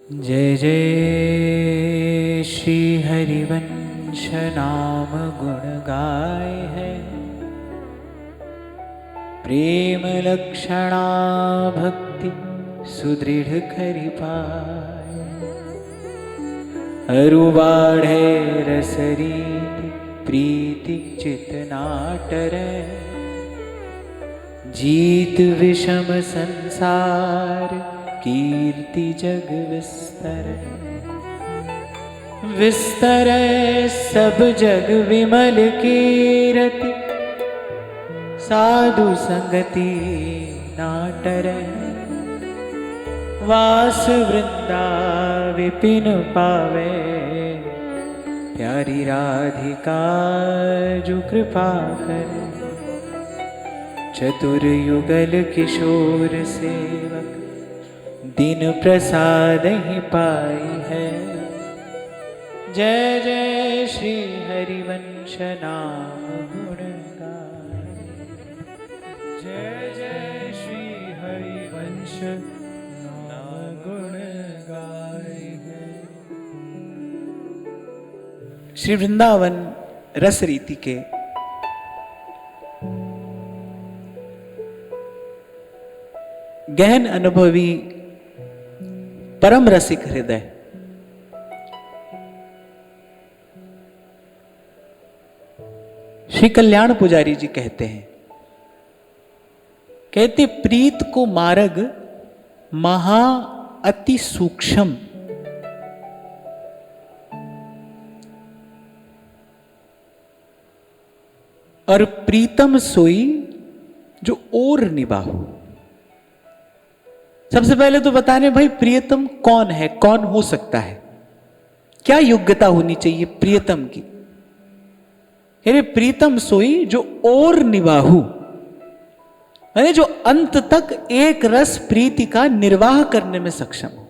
जय जय श्री हरिवंश नाम गुण गाय है, प्रेम लक्षणा भक्ति सुदृढ़ करि पाए। अरुबाढ़े रसरीति प्रीति चित नाटरै, जीत विषम संसार कीर्ति जग विस्तर। विस्तर सब जग विमल कीरति, साधु संगति नाटरै। वास वृंदा विपिन पावे, प्यारी राधिका जो कृपा करे। चतुर युगल किशोर सेवक, दिन प्रसाद ही पाई है। जय जय श्री हरिवंश नाम गुण गाय। जय जय श्री हरिवंश नाम गुण गाय है। श्री वृंदावन रस रीति के गहन अनुभवी परम रसिक हृदय श्री कल्याण पुजारी जी कहते हैं, कहते प्रीत को मार्ग महा अति सूक्ष्म, और प्रीतम सोई जो और निबाहु। सबसे पहले तो बताने भाई प्रियतम कौन है, कौन हो सकता है, क्या योग्यता होनी चाहिए प्रियतम की। अरे प्रीतम सोई जो और निबाहु, यानी जो अंत तक एक रस प्रीति का निर्वाह करने में सक्षम हो।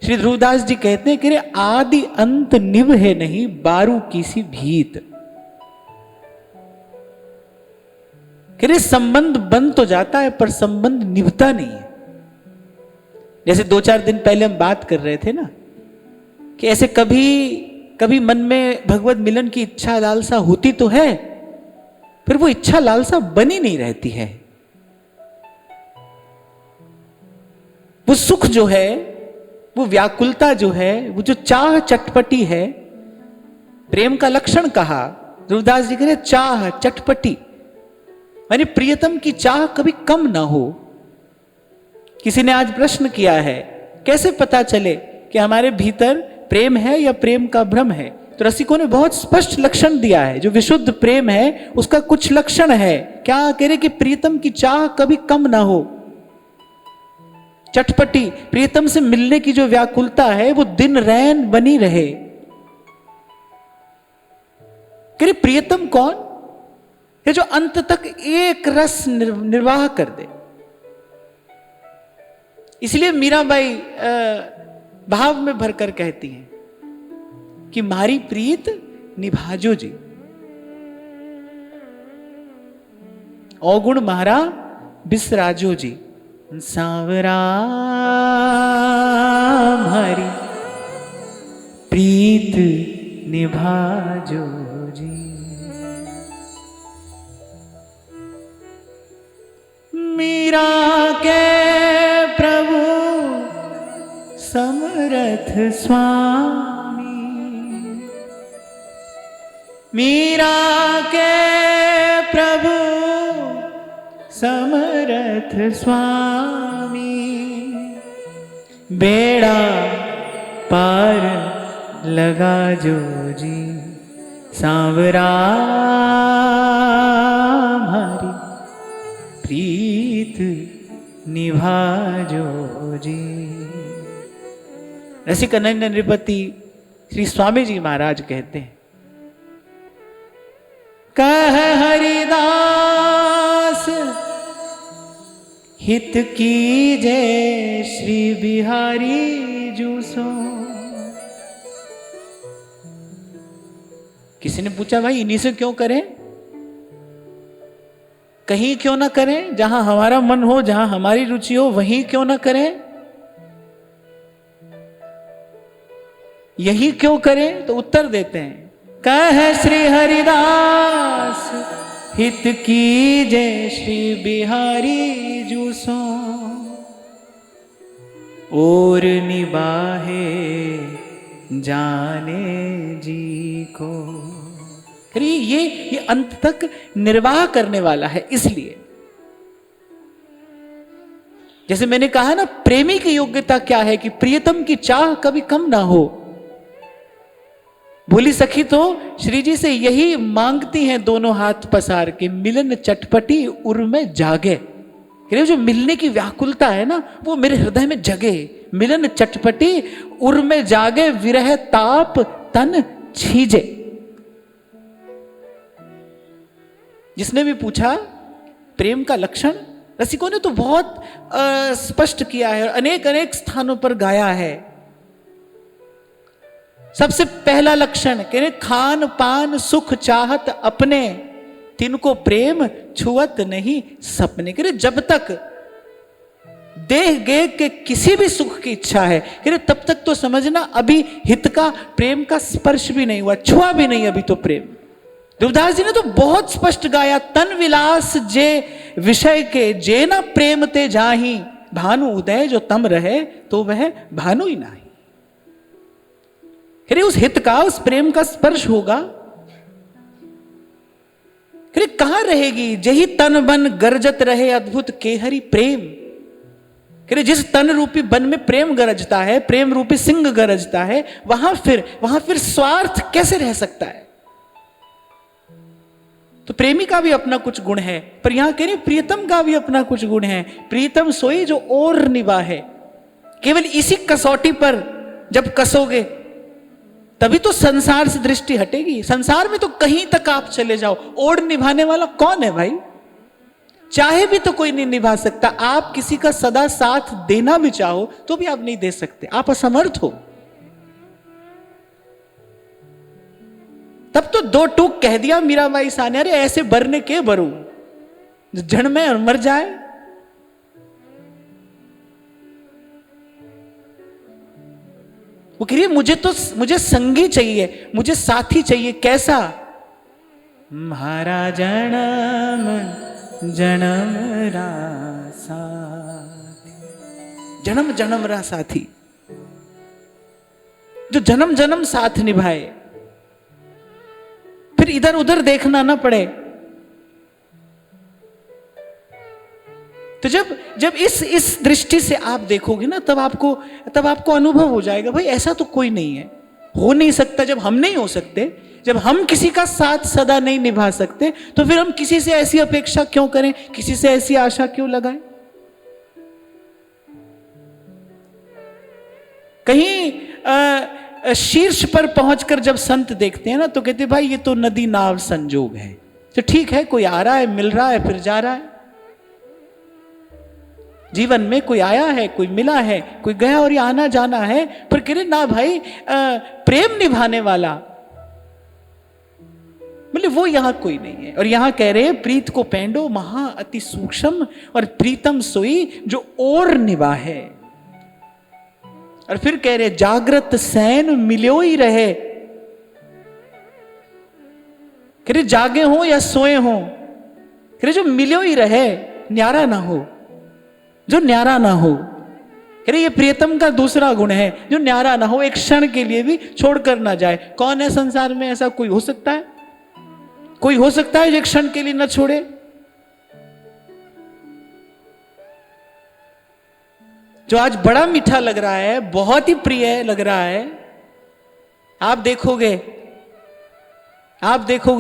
श्री ध्रुवदास जी कहते हैं कि आदि अंत निभ है नहीं, बारू किसी भीत। कि संबंध बन तो जाता है पर संबंध निभता नहीं है। जैसे 2-4 दिन पहले हम बात कर रहे थे ना, कि ऐसे कभी कभी मन में भगवत मिलन की इच्छा लालसा होती तो है, फिर वो इच्छा लालसा बनी नहीं रहती है। वो सुख जो है, वो व्याकुलता जो है, वो जो चाह चटपटी है, प्रेम का लक्षण कहा ध्रुवदास जी कह चाह चटपटी, यानी प्रियतम की चाह कभी कम ना हो। किसी ने आज प्रश्न किया है, कैसे पता चले कि हमारे भीतर प्रेम है या प्रेम का भ्रम है? तो रसिकों ने बहुत स्पष्ट लक्षण दिया है। जो विशुद्ध प्रेम है उसका कुछ लक्षण है। क्या कह रहे कि प्रियतम की चाह कभी कम ना हो, चटपटी, प्रियतम से मिलने की जो व्याकुलता है वो दिन रैन बनी रहे। कह रहे प्रियतम कौन है? जो अंत तक एक रस निर्वाह कर दे। इसलिए मीराबाई भाव में भरकर कहती हैं कि मारी प्रीत निभाजो जी, अवगुण मारा बिसराजो जी। सांवरा मारी प्रीत निभाजो जी। मीरा के प्रभु समरथ स्वामी, मीरा के प्रभु समरथ स्वामी। बेड़ा पार लगा जो जी, सांवरा हमारी प्रीत निभाजो जी। रसिकानंद नृपति श्री स्वामी जी महाराज कहते हैं, कह हरिदास हित कीजे श्री बिहारी जूसो। किसी ने पूछा भाई इन्हीं से क्यों करें, कहीं क्यों ना करें, जहां हमारा मन हो, जहां हमारी रुचि हो वहीं क्यों ना करें। यही क्यों करें? तो उत्तर देते हैं, कह श्री हरिदास हित की जय श्री बिहारी जूसो और निबाहे जाने जी को। ये अंत तक निर्वाह करने वाला है। इसलिए जैसे मैंने कहा ना, प्रेमी की योग्यता क्या है कि प्रियतम की चाह कभी कम ना हो। भोली सखी तो श्री जी से यही मांगती हैं दोनों हाथ पसार के, मिलन चटपटी उर में जागे। जो मिलने की व्याकुलता है ना, वो मेरे हृदय में जगे। मिलन चटपटी उर में जागे, विरह ताप तन छीजे। जिसने भी पूछा प्रेम का लक्षण, रसिकों ने तो बहुत स्पष्ट किया है और अनेक अनेक स्थानों पर गाया है। सबसे पहला लक्षण कह रहे, खान पान सुख चाहत अपने, तिनको प्रेम छुअत नहीं सपने। कह रहे जब तक देह गे के किसी भी सुख की इच्छा है, कह रहे तब तक तो समझना अभी हित का प्रेम का स्पर्श भी नहीं हुआ, छुआ भी नहीं अभी तो प्रेम। देवदास जी ने तो बहुत स्पष्ट गाया, तन विलास जे विषय के, जे ना प्रेम ते जाही, भानु उदय जो तम रहे तो वह भानु ही नाही। अरे उस हित का, उस प्रेम का स्पर्श होगा, अरे कहां रहेगी? जही तन बन गरजत रहे अद्भुत केहरी प्रेम। अरे जिस तन रूपी वन में प्रेम गरजता है, प्रेम रूपी सिंह गरजता है, वहां फिर स्वार्थ कैसे रह सकता है? तो प्रेमी का भी अपना कुछ गुण है, पर यहां कह रहे प्रियतम का भी अपना कुछ गुण है। प्रियतम सोई जो और निभाए। केवल इसी कसौटी पर जब कसोगे तभी तो संसार से दृष्टि हटेगी। संसार में तो कहीं तक आप चले जाओ, ओढ़ निभाने वाला कौन है भाई? चाहे भी तो कोई नहीं निभा सकता। आप किसी का सदा साथ देना भी चाहो तो भी आप नहीं दे सकते, आप असमर्थ हो। तब तो दो टूक कह दिया मीराबाई साने, अरे ऐसे बरने के बरू जड़ में और मर जाए। वो कह रही मुझे संगी चाहिए, मुझे साथी चाहिए। कैसा? महाराज जन्म रा साथी, जन्म जन्म रा साथी, जो जन्म जन्म साथ निभाए, फिर इधर उधर देखना ना पड़े। तो जब इस दृष्टि से आप देखोगे ना, तब आपको अनुभव हो जाएगा, भाई ऐसा तो कोई नहीं है, हो नहीं सकता। जब हम नहीं हो सकते, जब हम किसी का साथ सदा नहीं निभा सकते, तो फिर हम किसी से ऐसी अपेक्षा क्यों करें, किसी से ऐसी आशा क्यों लगाएं? कहीं शीर्ष पर पहुंचकर जब संत देखते हैं ना, तो कहते भाई ये तो नदी नाव संजोग है। तो ठीक है, कोई आ रहा है, मिल रहा है, फिर जा रहा है। जीवन में कोई आया है, कोई मिला है, कोई गया, और ये आना जाना है। पर कह रहे ना भाई, प्रेम निभाने वाला मतलब वो यहां कोई नहीं है। और यहां कह रहे प्रीत को पेंडो महा अति सूक्ष्म, और प्रीतम सोई जो और निभाए। और फिर कह रहे जागृत सैन मिलो ही रहे। कह रहे जागे हो या सोए हो, कह रहे जो मिलो ही रहे, न्यारा ना हो, जो न्यारा ना हो। कह रहे ये प्रियतम का दूसरा गुण है, जो न्यारा ना हो, एक क्षण के लिए भी छोड़कर ना जाए। कौन है संसार में ऐसा? कोई हो सकता है? कोई हो सकता है जो एक क्षण के लिए न छोड़े? जो आज बड़ा मीठा लग रहा है, बहुत ही प्रिय लग रहा है, आप देखोगे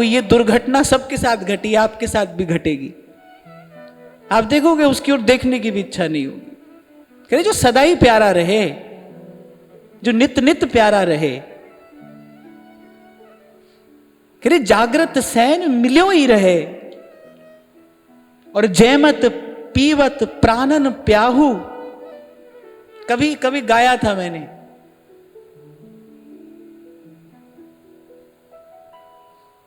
ये दुर्घटना सबके साथ घटी, आपके साथ भी घटेगी। आप देखोगे उसकी ओर देखने की भी इच्छा नहीं होगी। कह रहे जो सदा ही प्यारा रहे, जो नित नित प्यारा रहे, कह रहे जागृत सैन मिलो ही रहे, और जयमत पीवत प्राणन प्याहू। कभी गाया था मैंने,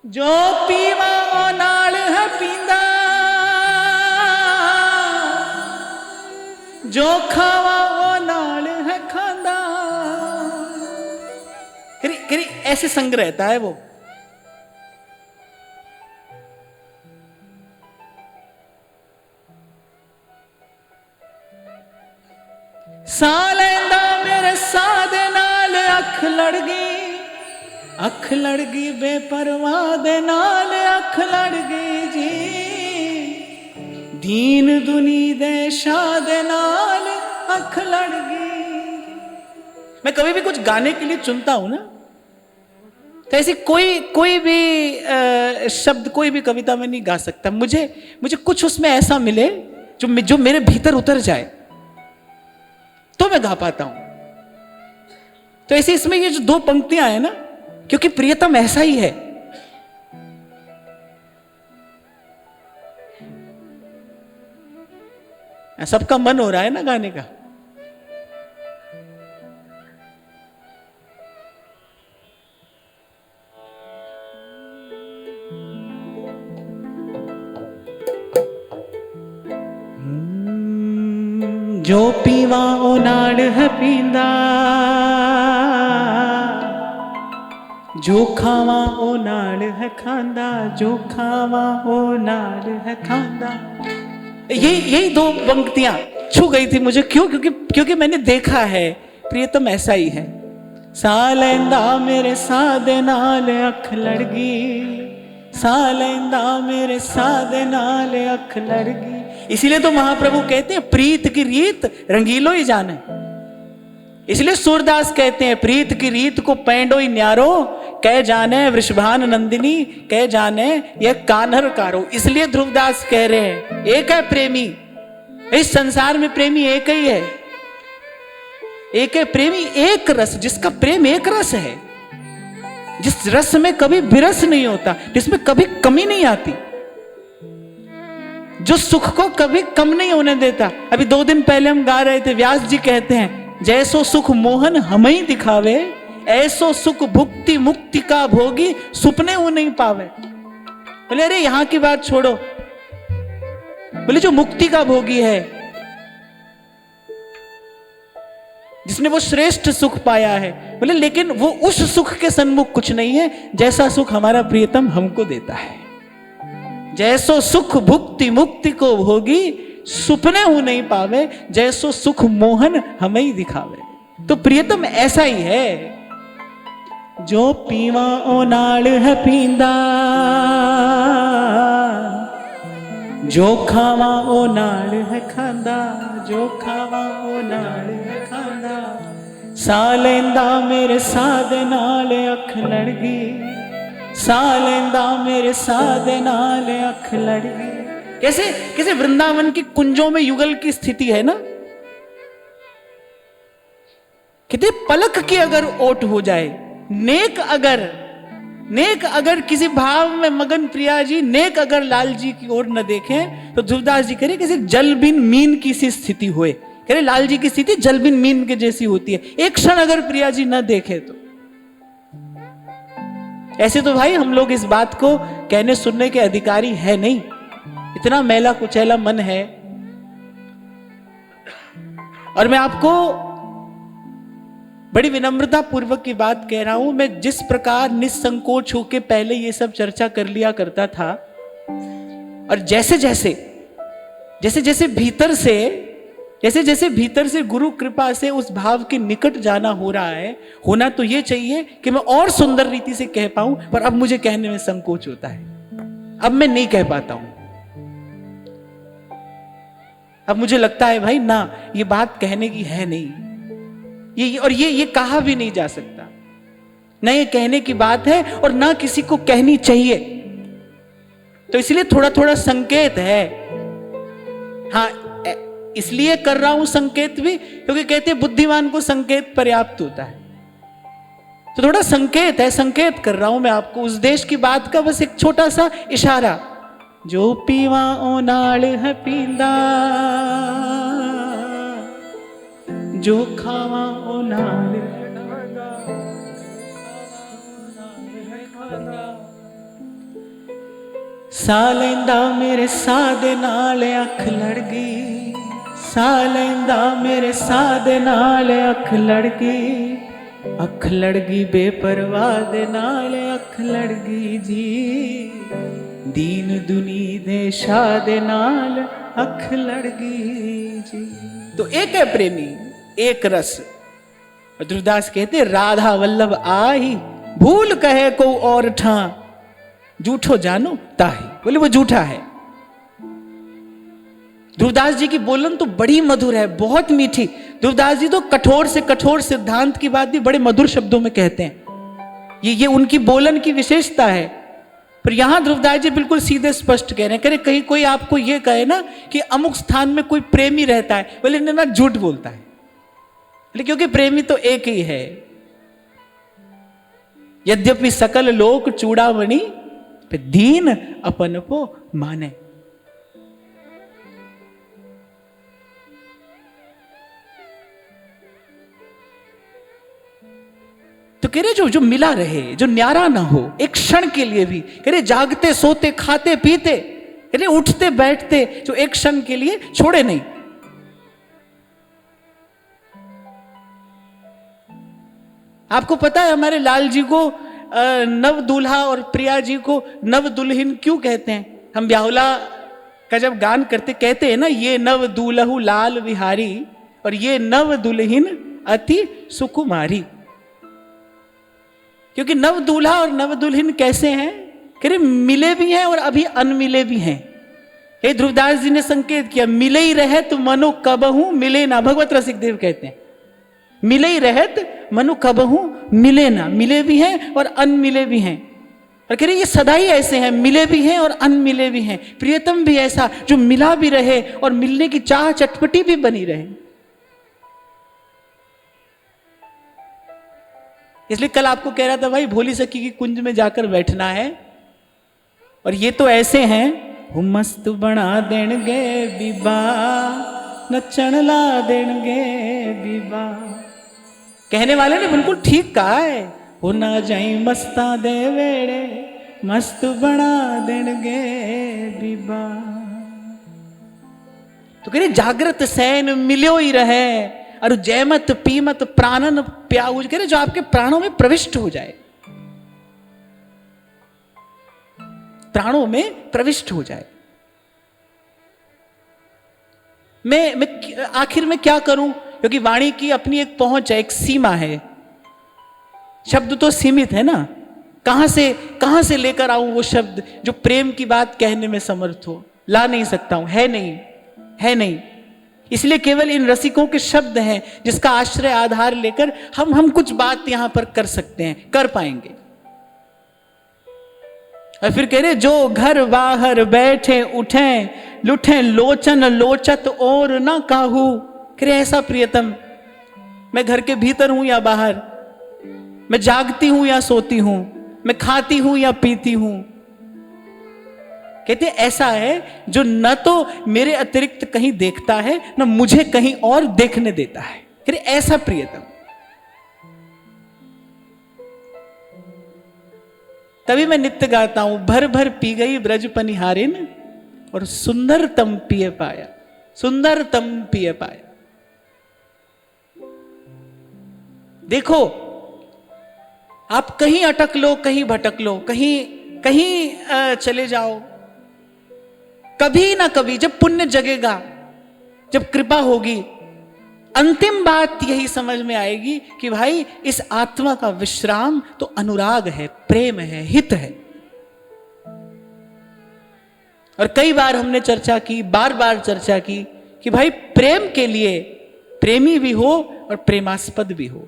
जो पीवा वो नाल है पींदा, जो खावा वो नाल है खांदा। ऐसे संग रहता है वो। साह लैंदा मेरे साह दे नाल अख लड़ गई बेपरवाह दे नाल अख लड़ गई जी, दीन दुनी दे शाह दे नाल अख लड़ गई। मैं कभी भी कुछ गाने के लिए चुनता हूं ना, तो ऐसी कोई भी शब्द, कोई भी कविता में नहीं गा सकता। मुझे कुछ उसमें ऐसा मिले जो मेरे भीतर उतर जाए तो मैं गा पाता हूं। तो ऐसे इसमें ये जो दो पंक्तियां हैं ना, क्योंकि प्रियतम ऐसा ही है। सबका मन हो रहा है ना गाने का। जो पीवा ओ नाड़ है पींदा, जो खावा ओ नाड़ है खांदा, जो खावा ओ नाड़ है खांदा। यही दो पंक्तियां छू गई थी मुझे। क्योंकि मैंने देखा है प्रियतम ऐसा ही है। साह लैंदा मेरे साह दे नाल अख लड़ गई, साह लैंदा मेरे साह दे नाल अख लड़ गई। इसीलिए तो महाप्रभु कहते हैं प्रीत की रीत रंगीलो ही जाने। इसलिए सूरदास कहते हैं प्रीत की रीत को पैंडो ही न्यारो, कह जाने वृषभान नंदिनी, कह जाने यह कान्हर कारो। इसलिए ध्रुवदास कह रहे हैं एक है प्रेमी, इस संसार में प्रेमी एक ही है। एक है प्रेमी एक रस, जिसका प्रेम एक रस है, जिस रस में कभी विरस नहीं होता, जिसमें कभी कमी नहीं आती, जो सुख को कभी कम नहीं होने देता। अभी 2 दिन पहले हम गा रहे थे, व्यास जी कहते हैं जैसो सुख मोहन हमें दिखावे, ऐसो सुख भुक्ति मुक्ति का भोगी सुपने वो नहीं पावे। बोले अरे यहां की बात छोड़ो, बोले जो मुक्ति का भोगी है, जिसने वो श्रेष्ठ सुख पाया है, बोले लेकिन वो उस सुख के सन्मुख कुछ नहीं है जैसा सुख हमारा प्रियतम हमको देता है। जैसो सुख भुक्ति मुक्ति को भोगी सुपने हो नहीं पावे, जैसो सुख मोहन हमें ही दिखावे। तो प्रियतम ऐसा ही है। जो पीवा ओ नाल है पींदा, जो खावा ओ नाल है खांदा, जो खावा ओ नाल है खांदा। साह लैंदा मेरे साह दे नाल अख लड़ गई, साह लैंदा मेरे साह दे नाल अख लड़ गई। कैसे वृंदावन की कुंजों में युगल की स्थिति है ना। कितने पलक की अगर ओट हो जाए, नेक अगर किसी भाव में मगन प्रिया जी नेक अगर लाल जी की ओर न देखें, तो ध्रुवदास जी कह रहे किसी जल बिन मीन की सी स्थिति होए। कह रहे लाल जी की स्थिति जल बिन मीन के जैसी होती है, एक क्षण अगर प्रिया जी न देखे तो। ऐसे तो भाई हम लोग इस बात को कहने सुनने के अधिकारी है नहीं, इतना मैला कुचैला मन है। और मैं आपको बड़ी विनम्रता पूर्वक की बात कह रहा हूं, मैं जिस प्रकार निसंकोच होकर पहले ये सब चर्चा कर लिया करता था, और जैसे जैसे भीतर से गुरु कृपा से उस भाव के निकट जाना हो रहा है, होना तो ये चाहिए कि मैं और सुंदर रीति से कह पाऊं, पर अब मुझे कहने में संकोच होता है। अब मैं नहीं कह पाता हूं। अब मुझे लगता है भाई ना, ये बात कहने की है नहीं, ये कहा भी नहीं जा सकता, ना ये कहने की बात है और ना किसी को कहनी चाहिए। तो इसलिए थोड़ा थोड़ा संकेत है। हाँ, इसलिए कर रहा हूं संकेत भी क्योंकि कहते हैं बुद्धिमान को संकेत पर्याप्त होता है। तो थोड़ा संकेत है, संकेत कर रहा हूं मैं आपको उस देश की बात का, बस एक छोटा सा इशारा। जो पीवा ओ नाल है पींदा, जो खावा ओ नाल है खांदा, साह लैंदा मेरे साह दे नाल अख लड़ गई, साह लैंदा मेरे साह दे नाल अख लड़ गई। अख लड़गी बेपरवाह दे नाल, अख लड़गी जी दीन दुनी दे शाह दे नाल, अख लड़गी जी। तो एक है प्रेमी, एक रस। ध्रुवदास कहते राधा वल्लभ आई, भूल कहे को और ठा, झूठो जानो ताही। बोले वो झूठा है। ध्रुवदास जी की बोलन तो बड़ी मधुर है, बहुत मीठी। ध्रुवदास जी तो कठोर से कठोर सिद्धांत की बात भी बड़े मधुर शब्दों में कहते हैं। ये उनकी बोलन की विशेषता है। पर यहां ध्रुवदास जी बिल्कुल सीधे स्पष्ट कह रहे हैं। करे कहीं कोई आपको ये कहे ना कि अमुक स्थान में कोई प्रेमी रहता है, बोले ना झूठ बोलता है, क्योंकि प्रेमी तो एक ही है। यद्यपि सकल लोक चूड़ामणि, दीन अपन को माने। तो कह रहे जो मिला रहे, जो न्यारा ना हो एक क्षण के लिए भी। कह रहे जागते सोते खाते पीते, कह रहे उठते बैठते, जो एक क्षण के लिए छोड़े नहीं। आपको पता है हमारे लाल जी को नव दूल्हा और प्रिया जी को नव दुल्हन क्यों कहते हैं? हम ब्याहुला का जब गान करते कहते हैं ना, ये नव दूल्हू लाल विहारी और ये नव दुल्हन अति सुकुमारी। क्योंकि नव दूल्हा और नव दुल्हन कैसे हैं? कह रहे मिले भी हैं और अभी अनमिले भी हैं। हे ध्रुवदास जी ने संकेत किया, मिले ही रहत मनो कबहू मिले ना। भगवत रसिक देव कहते हैं मिले ही रहत मनु कबहू मिले ना। मिले भी हैं और अनमिले भी हैं। और कह रहे ये सदा ही ऐसे हैं, मिले भी हैं और अनमिले भी हैं। प्रियतम भी ऐसा जो मिला भी रहे और मिलने की चाह चटपटी भी बनी रहे। इसलिए कल आपको कह रहा था भाई भोली सखी की कुंज में जाकर बैठना है। और ये तो ऐसे हैं, हम मस्त बना देंगे बीबा, नचन ला देंगे बीबा। कहने वाले ने बिल्कुल ठीक कहा है, हो ना जाई मस्ता दे वेड़े, मस्त बना देंगे बीबा। तो कह रहे जागृत सैन मिलो ही रहे, और जयमत पीमत प्राणन प्याऊ। कह रहे जो आपके प्राणों में प्रविष्ट हो जाए, प्राणों में प्रविष्ट हो जाए। मैं आखिर में क्या करूं? क्योंकि वाणी की अपनी एक पहुंच है, एक सीमा है। शब्द तो सीमित है ना, कहां से लेकर आऊं वो शब्द जो प्रेम की बात कहने में समर्थ हो? ला नहीं सकता हूं, है नहीं। इसलिए केवल इन रसिकों के शब्द हैं जिसका आश्रय आधार लेकर हम कुछ बात यहां पर कर सकते हैं, कर पाएंगे। और फिर कह रहे जो घर बाहर बैठे उठे लुठे लोचन लोचत और ना काहू। कह रहे ऐसा प्रियतम, मैं घर के भीतर हूं या बाहर, मैं जागती हूं या सोती हूं, मैं खाती हूं या पीती हूं। कहते ऐसा है जो न तो मेरे अतिरिक्त कहीं देखता है, न मुझे कहीं और देखने देता है। कह रहे ऐसा प्रियतम। तभी मैं नित्य गाता हूं, भर भर पी गई ब्रज पनिहारिन और सुंदरतम पिए पाया, सुंदरतम पिए पाया। देखो आप कहीं अटक लो, कहीं भटक लो, कहीं चले जाओ, कभी ना कभी जब पुण्य जगेगा, जब कृपा होगी, अंतिम बात यही समझ में आएगी कि भाई इस आत्मा का विश्राम तो अनुराग है, प्रेम है, हित है। और कई बार हमने चर्चा की, बार बार चर्चा की कि भाई प्रेम के लिए प्रेमी भी हो और प्रेमास्पद भी हो।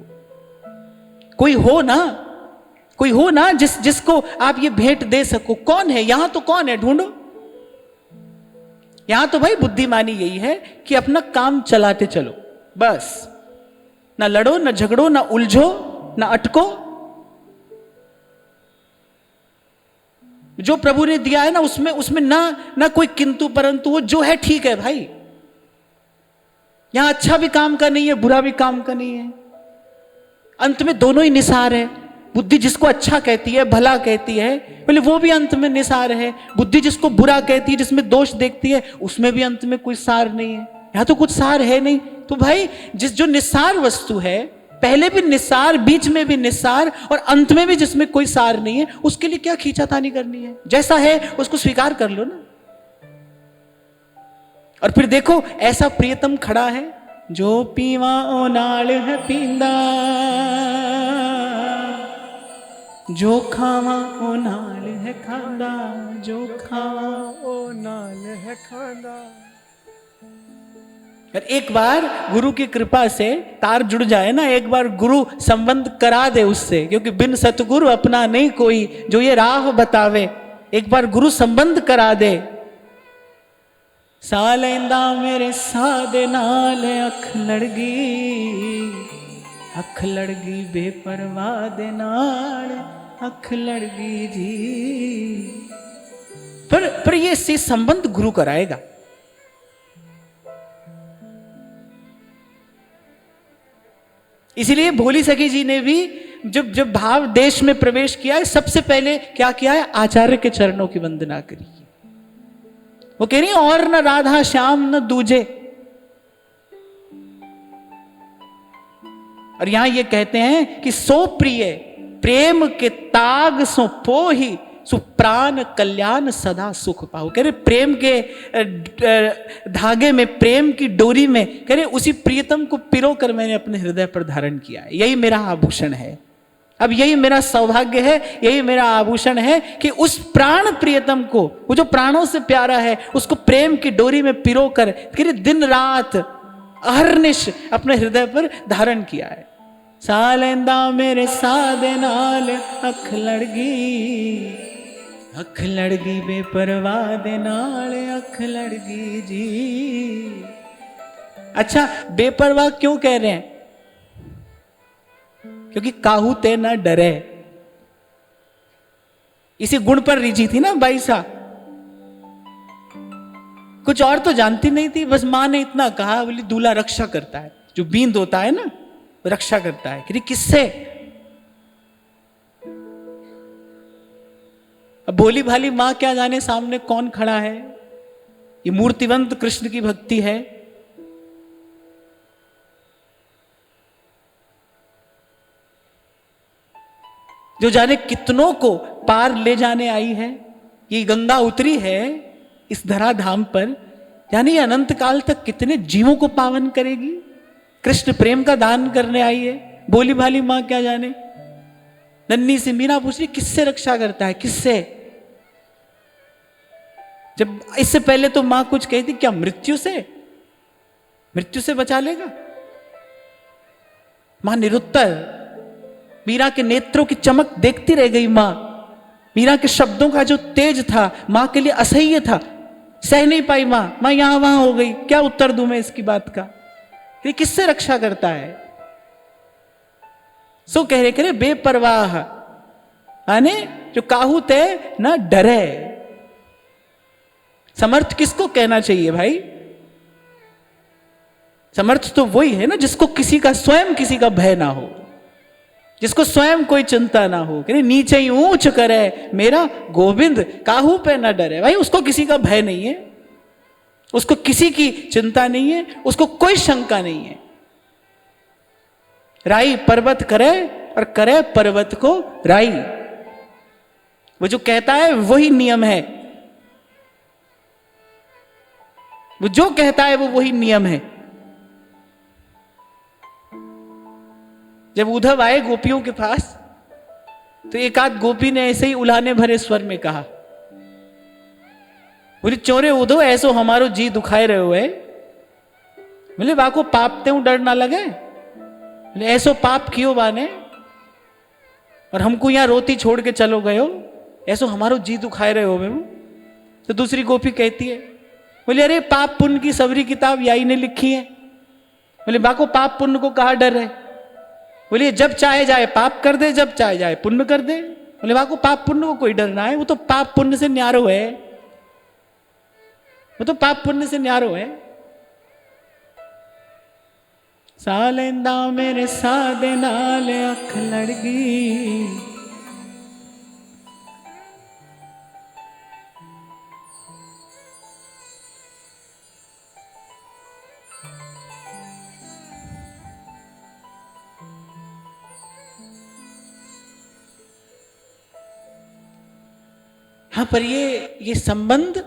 कोई हो ना जिसको आप ये भेंट दे सको। कौन है यहां? तो कौन है? ढूंढो। यहां तो भाई बुद्धिमानी यही है कि अपना काम चलाते चलो, बस ना लड़ो, ना झगड़ो, ना उलझो, ना अटको। जो प्रभु ने दिया है ना उसमें ना कोई किंतु परंतु हो। जो है ठीक है भाई। यहां अच्छा भी काम का नहीं है, बुरा भी काम का नहीं है। अंत में दोनों ही निसार है। बुद्धि जिसको अच्छा कहती है, भला कहती है, पहले वो भी अंत में निसार है। बुद्धि जिसको बुरा कहती है, जिसमें दोष देखती है, उसमें भी अंत में कोई सार नहीं है। यहां तो कुछ सार है नहीं। तो भाई जो निसार वस्तु है पहले भी निस्सार, बीच में भी निस्सार और अंत में भी जिसमें कोई सार नहीं है, उसके लिए क्या खींचातानी करनी है? जैसा है उसको स्वीकार कर लो ना। और फिर देखो ऐसा प्रियतम खड़ा है, जो पीवा ओ नाल है पींदा, जो खावा ओ नाल है खांदा, जो खावा ओ नाल है खांदा। और एक बार गुरु की कृपा से तार जुड़ जाए ना, एक बार गुरु संबंध करा दे उससे, क्योंकि बिन सतगुरु अपना नहीं कोई, जो ये राह बतावे, एक बार गुरु संबंध करा दे। सा लेंदा मेरे साध नाल अख लड़गी, अख लड़गी बेपरवाह दे नाल, अख लड़गी जी। पर ये से संबंध गुरु कराएगा। इसीलिए भोली सखी जी ने भी जब जब भाव देश में प्रवेश किया है, सबसे पहले क्या किया है? आचार्य के चरणों की वंदना करी। वो कह रही और न राधा श्याम न दूजे। और यहां ये कहते हैं कि सो प्रिय प्रेम के ताग सो पोही, सुप्राण कल्याण सदा सुख पाओ। कह रहे प्रेम के धागे में, प्रेम की डोरी में, कह रहे उसी प्रियतम को पिरो कर मैंने अपने हृदय पर धारण किया है। यही मेरा आभूषण है, अब यही मेरा सौभाग्य है, यही मेरा आभूषण है कि उस प्राण प्रियतम को, वो जो प्राणों से प्यारा है, उसको प्रेम की डोरी में पिरो कर, कह रहे दिन रात अहर्निश अपने हृदय पर धारण किया है। सालेंदा मेरे सादे नाल अख लड़गी, अख लड़गी बेपरवाह दे नाल, अख लड़गी जी। अच्छा, बेपरवाह क्यों कह रहे हैं? क्योंकि काहू ते ना डरे। इसी गुण पर रिझी थी ना बाई सा, कुछ और तो जानती नहीं थी, बस मां ने इतना कहा, बोली दूल्हा रक्षा करता है, जो बींद होता है ना रक्षा करता है। कि किससे? अब भोली भाली मां क्या जाने सामने कौन खड़ा है। ये मूर्तिवंत कृष्ण की भक्ति है। जो जाने कितनों को पार ले जाने आई है। ये गंगा उतरी है इस धरा धाम पर, यानी ये अनंत काल तक कितने जीवों को पावन करेगी। कृष्ण प्रेम का दान करने आई है। भोली भाली मां क्या जाने। नन्ही सी मीरा पूछ रही किससे रक्षा करता है, किससे? जब इससे पहले तो मां कुछ कहती, क्या मृत्यु से? मृत्यु से बचा लेगा? मां निरुत्तर। मीरा के नेत्रों की चमक देखती रह गई मां। मीरा के शब्दों का जो तेज था मां के लिए असह्य था, सह नहीं पाई मां। मां यहां वहां हो गई। क्या उत्तर दूं मैं इसकी बात का? ये किससे रक्षा करता है? सो कह रहे करे बेपरवाह, आने जो काहू ते ना डरे। समर्थ किसको कहना चाहिए भाई? समर्थ तो वही है ना जिसको किसी का, स्वयं किसी का भय ना हो, जिसको स्वयं कोई चिंता ना हो। कि नीचे ही ऊंच करे मेरा गोविंद, काहू पे ना डरे। भाई उसको किसी का भय नहीं है, उसको किसी की चिंता नहीं है, उसको कोई शंका नहीं है। राई पर्वत करे और करे पर्वत को राई। वो जो कहता है वही नियम है, वो जो कहता है वो वही नियम है। जब उद्धव आए गोपियों के पास, तो एक आध गोपी ने ऐसे ही उलाने भरे स्वर में कहा, बोले चोरे उद्धव ऐसो हमारो जी दुखाए रहे हुए। बोले बाको पाप ते डर ना लगे? बोले ऐसो पाप कियो बाने और हमको यहां रोती छोड़ के चलो गए हो, ऐसो हमारो जी दुखाए रहे हो। तो दूसरी गोपी कहती है, बोले अरे पाप पुण्य की सबरी किताब यही ने लिखी है। बोले बाको पाप पुण्य को कहा डर है? बोलिए जब चाहे जाए पाप कर दे, जब चाहे जाए पुण्य कर दे। बोले बाको पाप पुण्य को कोई डरना है, वो तो पाप पुण्य से न्यारो है, वो तो पाप पुण्य से न्यारो है। सालेंदा मेरे सादे नाल अख लड़गी, हाँ, पर ये संबंध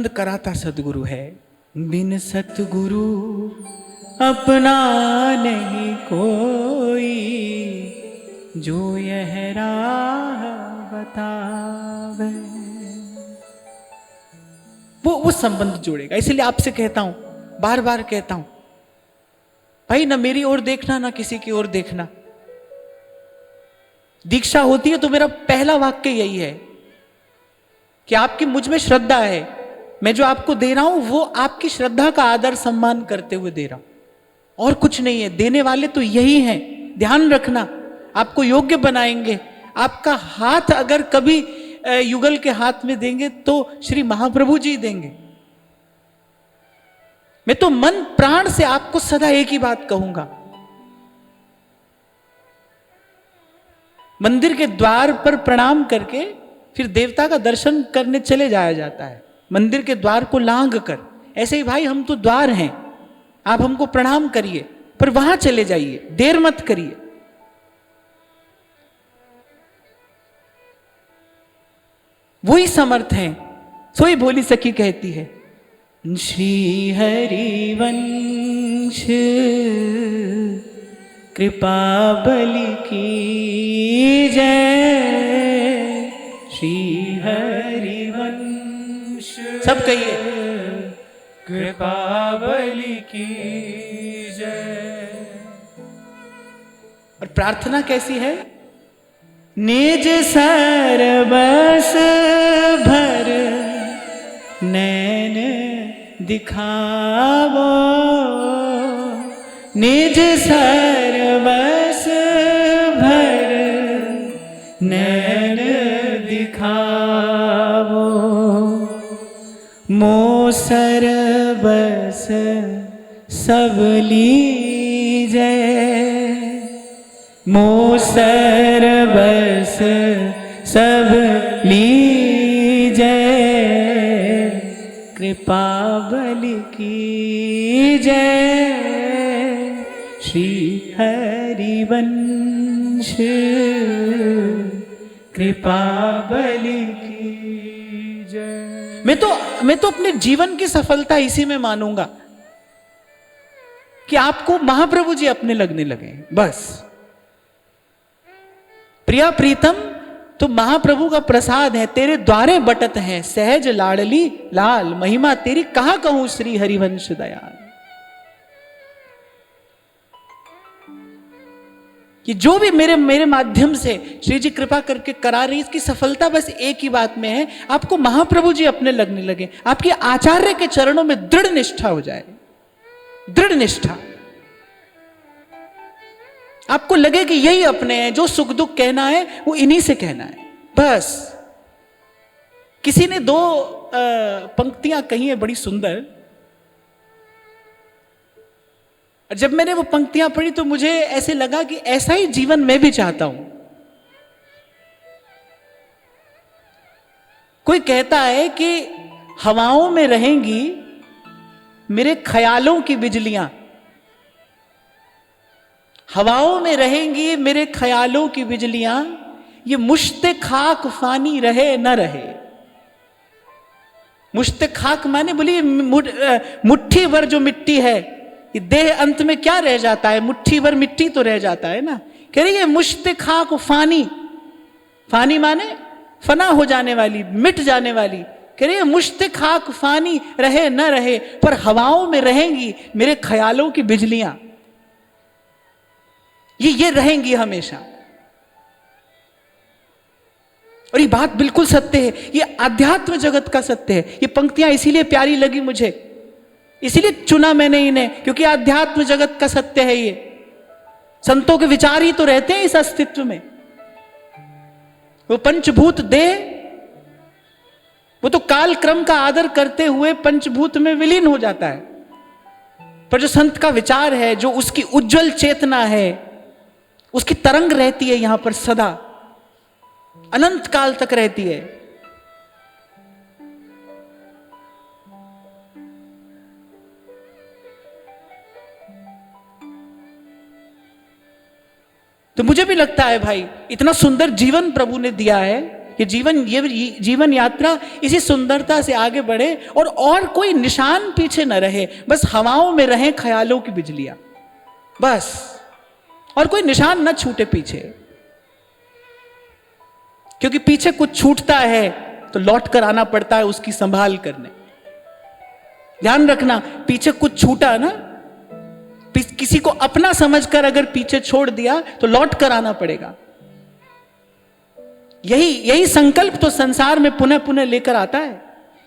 कराता सदगुरु है। बिन सतगुरु अपना नहीं कोई, जो यह राह बतावे। वो संबंध जोड़ेगा। इसलिए आपसे कहता हूं, बार बार कहता हूं, भाई ना मेरी ओर देखना ना किसी की ओर देखना। दीक्षा होती है तो मेरा पहला वाक्य यही है कि आपकी मुझ में श्रद्धा है, मैं जो आपको दे रहा हूं वो आपकी श्रद्धा का आदर सम्मान करते हुए दे रहा हूं, और कुछ नहीं है। देने वाले तो यही हैं, ध्यान रखना। आपको योग्य बनाएंगे। आपका हाथ अगर कभी युगल के हाथ में देंगे तो श्री महाप्रभु जी देंगे। मैं तो मन प्राण से आपको सदा एक ही बात कहूंगा, मंदिर के द्वार पर प्रणाम करके फिर देवता का दर्शन करने चले जाया जाता है, मंदिर के द्वार को लांघ कर। ऐसे ही भाई हम तो द्वार हैं, आप हमको प्रणाम करिए, पर वहां चले जाइए, देर मत करिए। वही समर्थ हैं। सोई भोली सखी कहती है, श्री हरिवंश कृपा बलि की जय, श्री हरिवंश। सब कहिए, कृपा बलि की जय। और प्रार्थना कैसी है? निज सरबस भर नैन दिखावो, निज सरबस भर नैन दिखावो, मो सरबस सब लीजै, मो सरबस सब लीजै, कृपा बलि की जय, श्री हरिवंश कृपा बलि की जय। मैं तो अपने जीवन की सफलता इसी में मानूंगा कि आपको महाप्रभु जी अपने लगने लगे। बस प्रिया प्रीतम तो महाप्रभु का प्रसाद है, तेरे द्वारे बटत हैं सहज लाडली लाल, महिमा तेरी कहां कहूं श्री हरिवंश दयाल। कि जो भी मेरे माध्यम से श्री जी कृपा करके करा रही, इसकी सफलता बस एक ही बात में है, आपको महाप्रभु जी अपने लगने लगे, आपके आचार्य के चरणों में दृढ़ निष्ठा हो जाए, दृढ़ निष्ठा। आपको लगे कि यही अपने हैं, जो सुख दुख कहना है वो इन्हीं से कहना है बस। किसी ने दो पंक्तियां कही है बड़ी सुंदर, और जब मैंने वो पंक्तियां पढ़ी तो मुझे ऐसे लगा कि ऐसा ही जीवन मैं भी चाहता हूं। कोई कहता है कि हवाओं में रहेंगी मेरे ख्यालों की बिजलियां, हवाओं में रहेंगी मेरे ख्यालों की बिजलियां, ये मुश्ते खाक फानी रहे न रहे। मुश्ते खाक माने बोली मुट्ठी भर जो मिट्टी है, ये देह अंत में क्या रह जाता है, मुट्ठी भर मिट्टी तो रह जाता है ना। कह रही है मुश्ते खाक फानी, फानी माने फना हो जाने वाली, मिट जाने वाली। कह रही है मुश्ते खाक फानी रहे न रहे, पर हवाओं में रहेंगी मेरे ख्यालों की बिजलियां, ये रहेंगी हमेशा। और ये बात बिल्कुल सत्य है, ये आध्यात्म जगत का सत्य है। ये पंक्तियां इसीलिए प्यारी लगी मुझे, इसीलिए चुना मैंने इन्हें, क्योंकि आध्यात्म जगत का सत्य है ये। संतों के विचार ही तो रहते हैं इस अस्तित्व में। वो पंचभूत देह, वो तो काल क्रम का आदर करते हुए पंचभूत में विलीन हो जाता है, पर जो संत का विचार है, जो उसकी उज्जवल चेतना है, उसकी तरंग रहती है यहां पर सदा, अनंत काल तक रहती है। तो मुझे भी लगता है भाई, इतना सुंदर जीवन प्रभु ने दिया है, कि ये जीवन यात्रा इसी सुंदरता से आगे बढ़े और कोई निशान पीछे न रहे, बस हवाओं में रहे ख्यालों की बिजलियां, बस, और कोई निशान न छूटे पीछे। क्योंकि पीछे कुछ छूटता है तो लौट कर आना पड़ता है उसकी संभाल करने। ध्यान रखना, पीछे कुछ छूटा ना, किसी को अपना समझकर अगर पीछे छोड़ दिया तो लौट कर आना पड़ेगा। यही संकल्प तो संसार में पुनः पुनः लेकर आता है।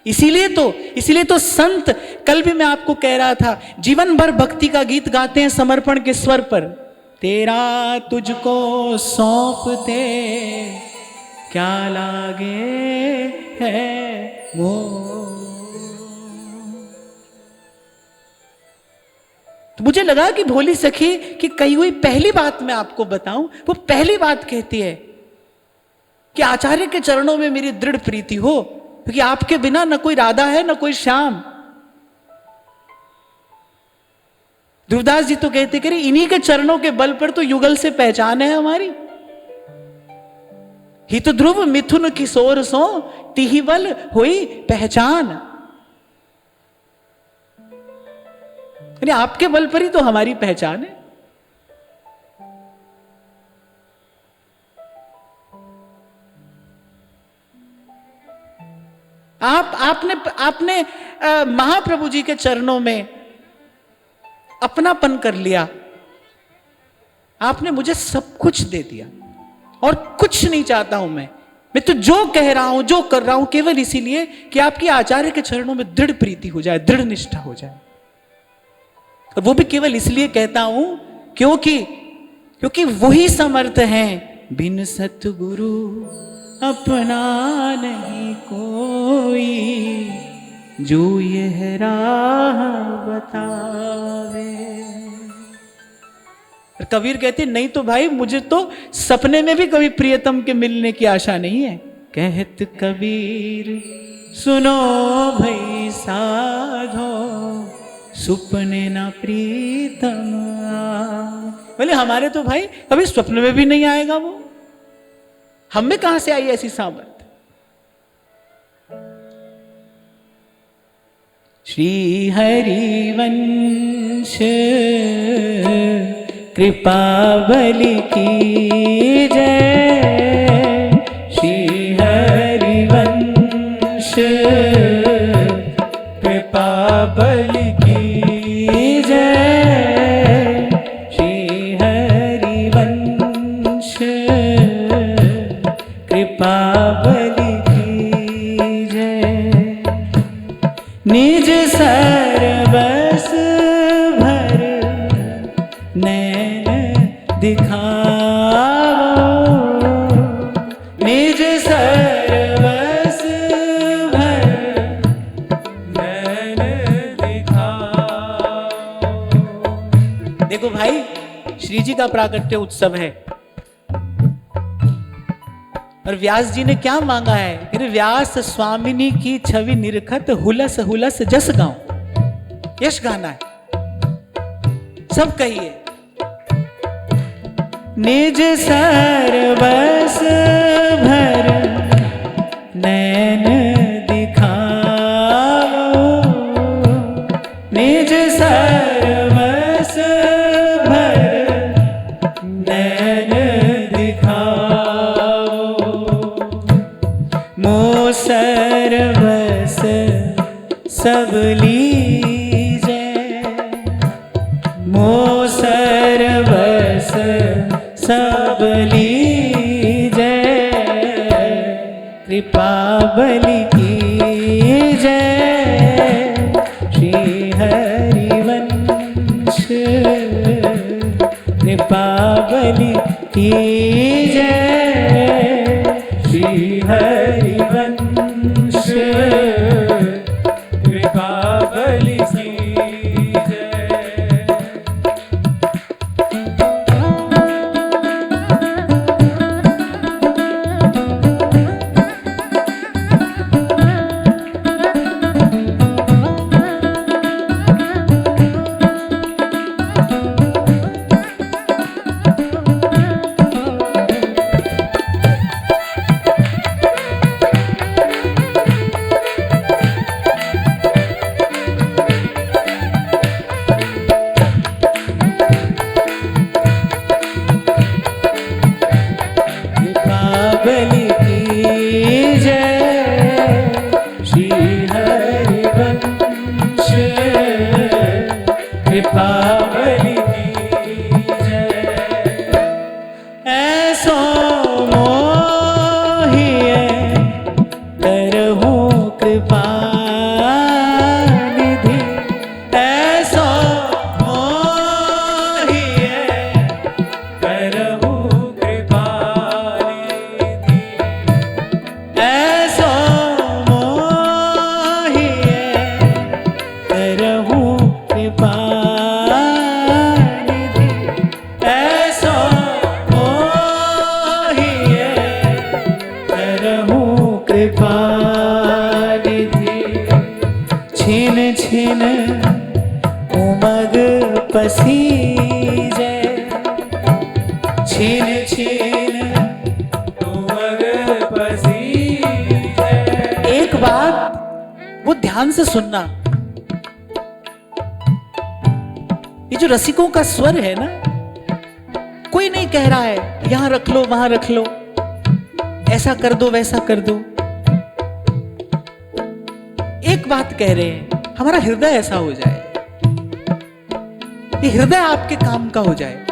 इसीलिए तो संत, कल भी मैं आपको कह रहा था, जीवन भर भक्ति का गीत गाते हैं समर्पण के स्वर पर। तेरा तुझको सौंपते क्या लागे है मोह। तो मुझे लगा कि भोली सखी की कही हुई पहली बात मैं आपको बताऊं। वो पहली बात कहती है कि आचार्य के चरणों में मेरी दृढ़ प्रीति हो, क्योंकि आपके बिना न कोई राधा है न कोई श्याम। ध्रुवदास जी तो कहते कि इन्हीं के चरणों के बल पर तो युगल से पहचान है हमारी। हित ध्रुव मिथुन किशोर सो तिहि बल हुई पहचान। आपके बल पर ही तो हमारी पहचान है। आपने महाप्रभु जी के चरणों में अपनापन कर लिया। आपने मुझे सब कुछ दे दिया और कुछ नहीं चाहता हूं मैं तो जो कह रहा हूं, जो कर रहा हूं, केवल इसीलिए कि आपकी आचार्य के चरणों में दृढ़ प्रीति हो जाए, दृढ़ निष्ठा हो जाए। और वो भी केवल इसलिए कहता हूं क्योंकि वही समर्थ हैं, बिन सतगुरु अपना नहीं कोई, जो यह राह बतावे। कबीर कहते नहीं तो भाई मुझे तो सपने में भी कभी प्रियतम के मिलने की आशा नहीं है। कहत कबीर सुनो भई साधो, सुपने ना प्रीतम। बोले हमारे तो भाई कभी स्वप्न में भी नहीं आएगा वो, हम में कहां से आई ऐसी सामर्थ। श्री हरिवंश कृपा बलि की जय, श्री हरिवंश कृपा बलि की जय, श्री हरिवंश कृपा बलि की जय। निज सर्वस भर नैन दिखाओ, निज सर्वस भर नैन दिखाओ। देखो भाई, श्री जी का प्राकट्य उत्सव है और व्यास जी ने क्या मांगा है? अरे व्यास स्वामिनी की छवि निरखत हुलस हुलस जस गाऊं। यश गाना है, सब कहिए। निज सर्वस भर नैन दिखाओ, निज सर्वस भर नैन दिखाओ। मो सर्वस सब लीजे, मो सर्वस सब लीजे, कृपा बलि की जय, श्री हरिवंश कृपा बलि की जय, श्री हरिवंश कृपा बलि की जय। पसीजे, छीन छीन उमग पसीजे। एक बात वो ध्यान से सुनना, ये जो रसिकों का स्वर है ना, कोई नहीं कह रहा है यहां रख लो वहां रख लो, ऐसा कर दो वैसा कर दो। एक बात कह रहे हैं, हमारा हृदय ऐसा हो जाए, ये हृदय आपके काम का हो जाए।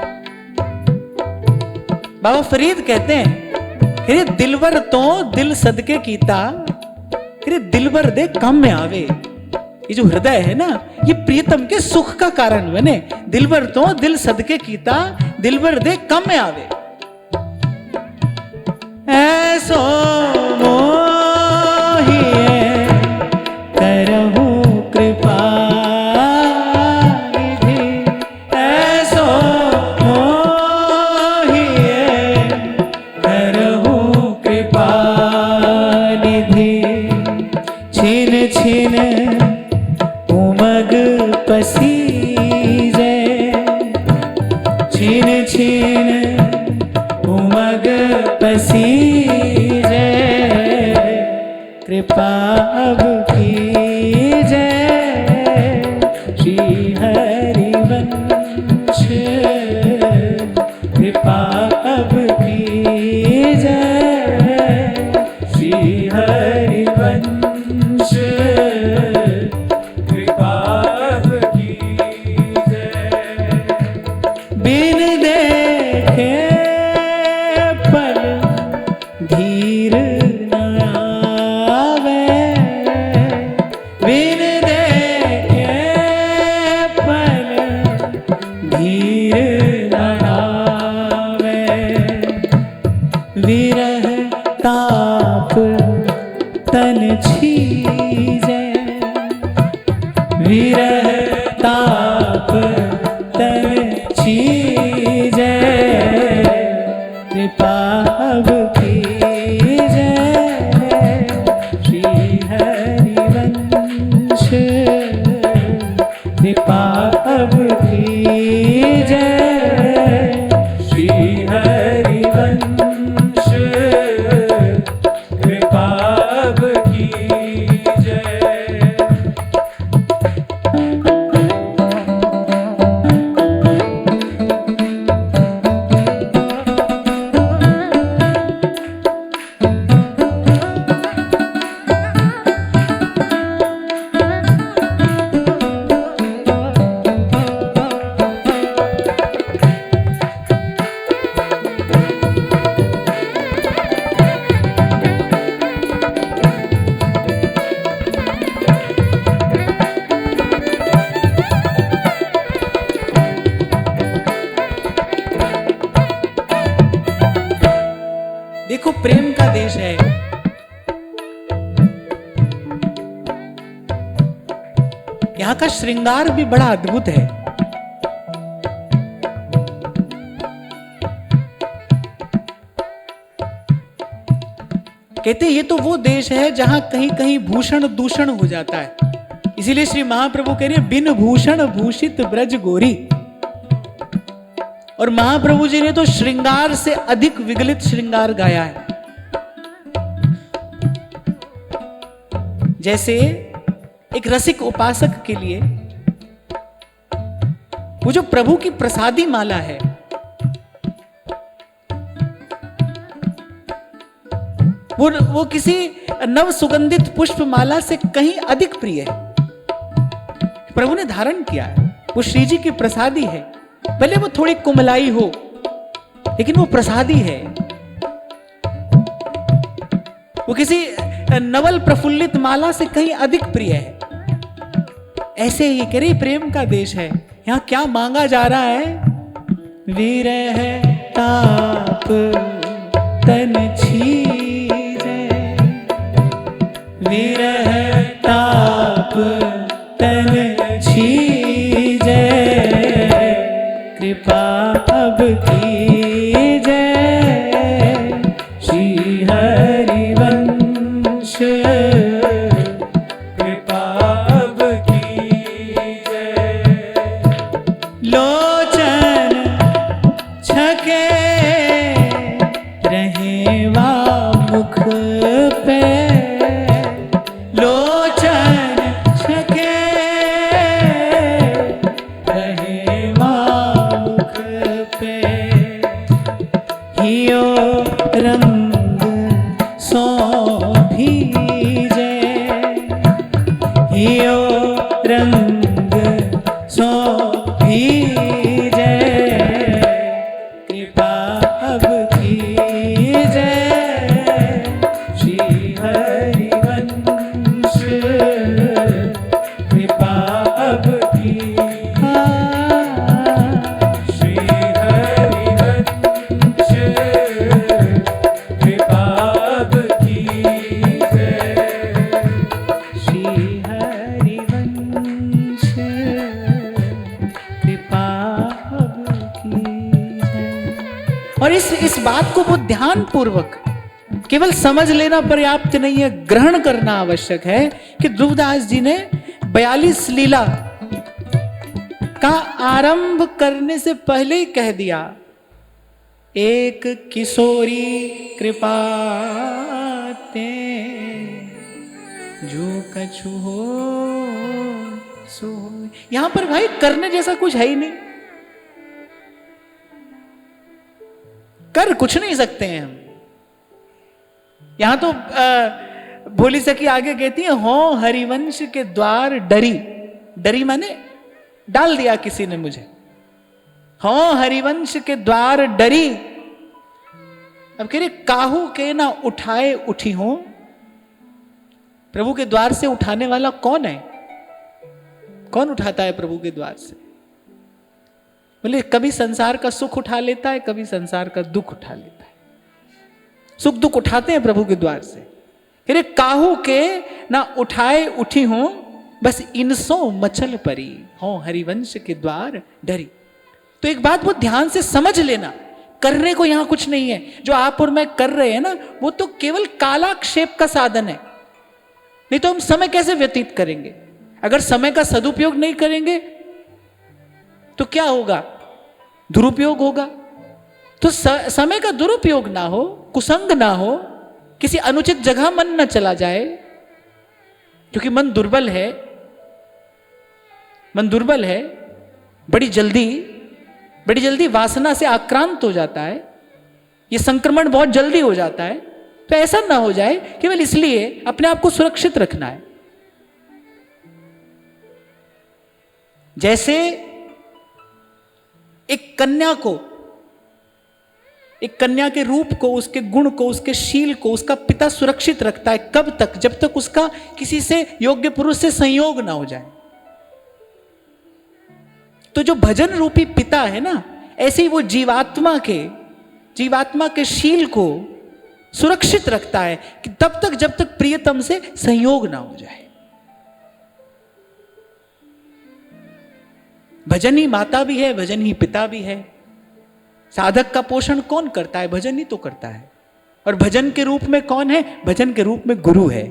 बाबा फरीद कहते हैं, अरे दिलवर तो दिल सदके कीता, अरे दिलवर दे कम में आवे। ये जो हृदय है ना, ये प्रियतम के सुख का कारण बने। दिलवर तो दिल सदके कीता, दिलवर दे कम में आवे। ऐसो मोहिए करहु कृपा निधि, ऐसो मोहिए करहु कृपा निधि। छीन छीन उमग पसीजे, छीन छीन उमग पसीजे। कृपा अब कीजे श्री हरिवंश, कृपा अब कीजे श्री हरिवंश। कृपा अब कीजे। बिन देखे पल धीर न आवे, बिन देखे पल धीर न आवे। विरह ताप तन छीजे, विरह ताप तन छीजे। कृपा अब कीजे श्री हरिवंश, कृपा अब कीजे श्री हरिवंश। कृपा अब कीजे। देखो प्रेम का देश है, यहाँ का श्रृंगार भी बड़ा अद्भुत है। कहते ये तो वो देश है जहां कहीं कहीं भूषण दूषण हो जाता है। इसीलिए श्री महाप्रभु कह रहे हैं, बिन भूषण भूषित ब्रज गोरी। और महाप्रभु जी ने तो श्रृंगार से अधिक विगलित श्रृंगार गाया है। जैसे एक रसिक उपासक के लिए वो जो प्रभु की प्रसादी माला है, वो किसी नव सुगंधित पुष्प माला से कहीं अधिक प्रिय है। प्रभु ने धारण किया है, वो श्री जी की प्रसादी है। भले वो थोड़ी कुमलाई हो, लेकिन वो प्रसादी है। वो किसी नवल प्रफुल्लित माला से कहीं अधिक प्रिय है। ऐसे ही कह रही प्रेम का देश है। यहां क्या मांगा जा रहा है? विरह ताप तन छीजे, विरह ताप तन छीजे। कृपा अब कीजे श्री हरिवंश, कृपा अब कीजे। लो छके रहे वा मुख पे, लोचन छके रहे वा मुख पे, हियो रंग सो भीजे, हियो रंग सो भीजे, कृपा अब कीजे श्री हरिवंश, कृपा अब कीजे श्री हरिवंश, कृपा अब कीजे श्री हरिवंश, कृपा अब कीजिए। और इस बात को बहुत ध्यान पूर्वक केवल समझ लेना पर्याप्त नहीं है, ग्रहण करना आवश्यक है कि ध्रुवदास जी ने 42 लीला का आरंभ करने से पहले ही कह दिया, एक किशोरी कृपा ते जो कछु हो सो होय। यहां पर भाई करने जैसा कुछ है ही नहीं, कर कुछ नहीं सकते हैं हम। यहां तो भोली सखी आगे कहती है, हो हरिवंश के द्वार डरी, डरी माने डाल दिया किसी ने मुझे, हो हरिवंश के द्वार डरी। अब कह रहे काहू के ना उठाए उठी हो, प्रभु के द्वार से उठाने वाला कौन है? कौन उठाता है प्रभु के द्वार से? बोले कभी संसार का सुख उठा लेता है, कभी संसार का दुख उठा लेता है। सुख दुख उठाते हैं प्रभु के द्वार से। कह रहे काहू के ना उठाए उठी हो, बस इनसो मचल परी, हो हरिवंश के द्वार डरी। तो एक बात बहुत ध्यान से समझ लेना, करने को यहां कुछ नहीं है। जो आप और मैं कर रहे हैं ना, वो तो केवल कालाक्षेप का साधन है। नहीं तो हम समय कैसे व्यतीत करेंगे? अगर समय का सदुपयोग नहीं करेंगे तो क्या होगा? दुरुपयोग होगा। तो समय का दुरुपयोग ना हो, कुसंग ना हो, किसी अनुचित जगह मन न चला जाए, क्योंकि मन दुर्बल है, मन दुर्बल है, बड़ी जल्दी वासना से आक्रांत हो जाता है, ये संक्रमण बहुत जल्दी हो जाता है। तो ऐसा ना हो जाए, केवल इसलिए अपने आप को सुरक्षित रखना है। जैसे एक कन्या के रूप को, उसके गुण को, उसके शील को उसका पिता सुरक्षित रखता है। कब तक? जब तक उसका किसी से, योग्य पुरुष से संयोग ना हो जाए। तो जो भजन रूपी पिता है ना, ऐसे ही वो जीवात्मा के शील को सुरक्षित रखता है कि तब तक जब तक प्रियतम से संयोग ना हो जाए। भजन ही माता भी है, भजन ही पिता भी है। साधक का पोषण कौन करता है? भजन ही तो करता है। और भजन के रूप में कौन है? भजन के रूप में गुरु है।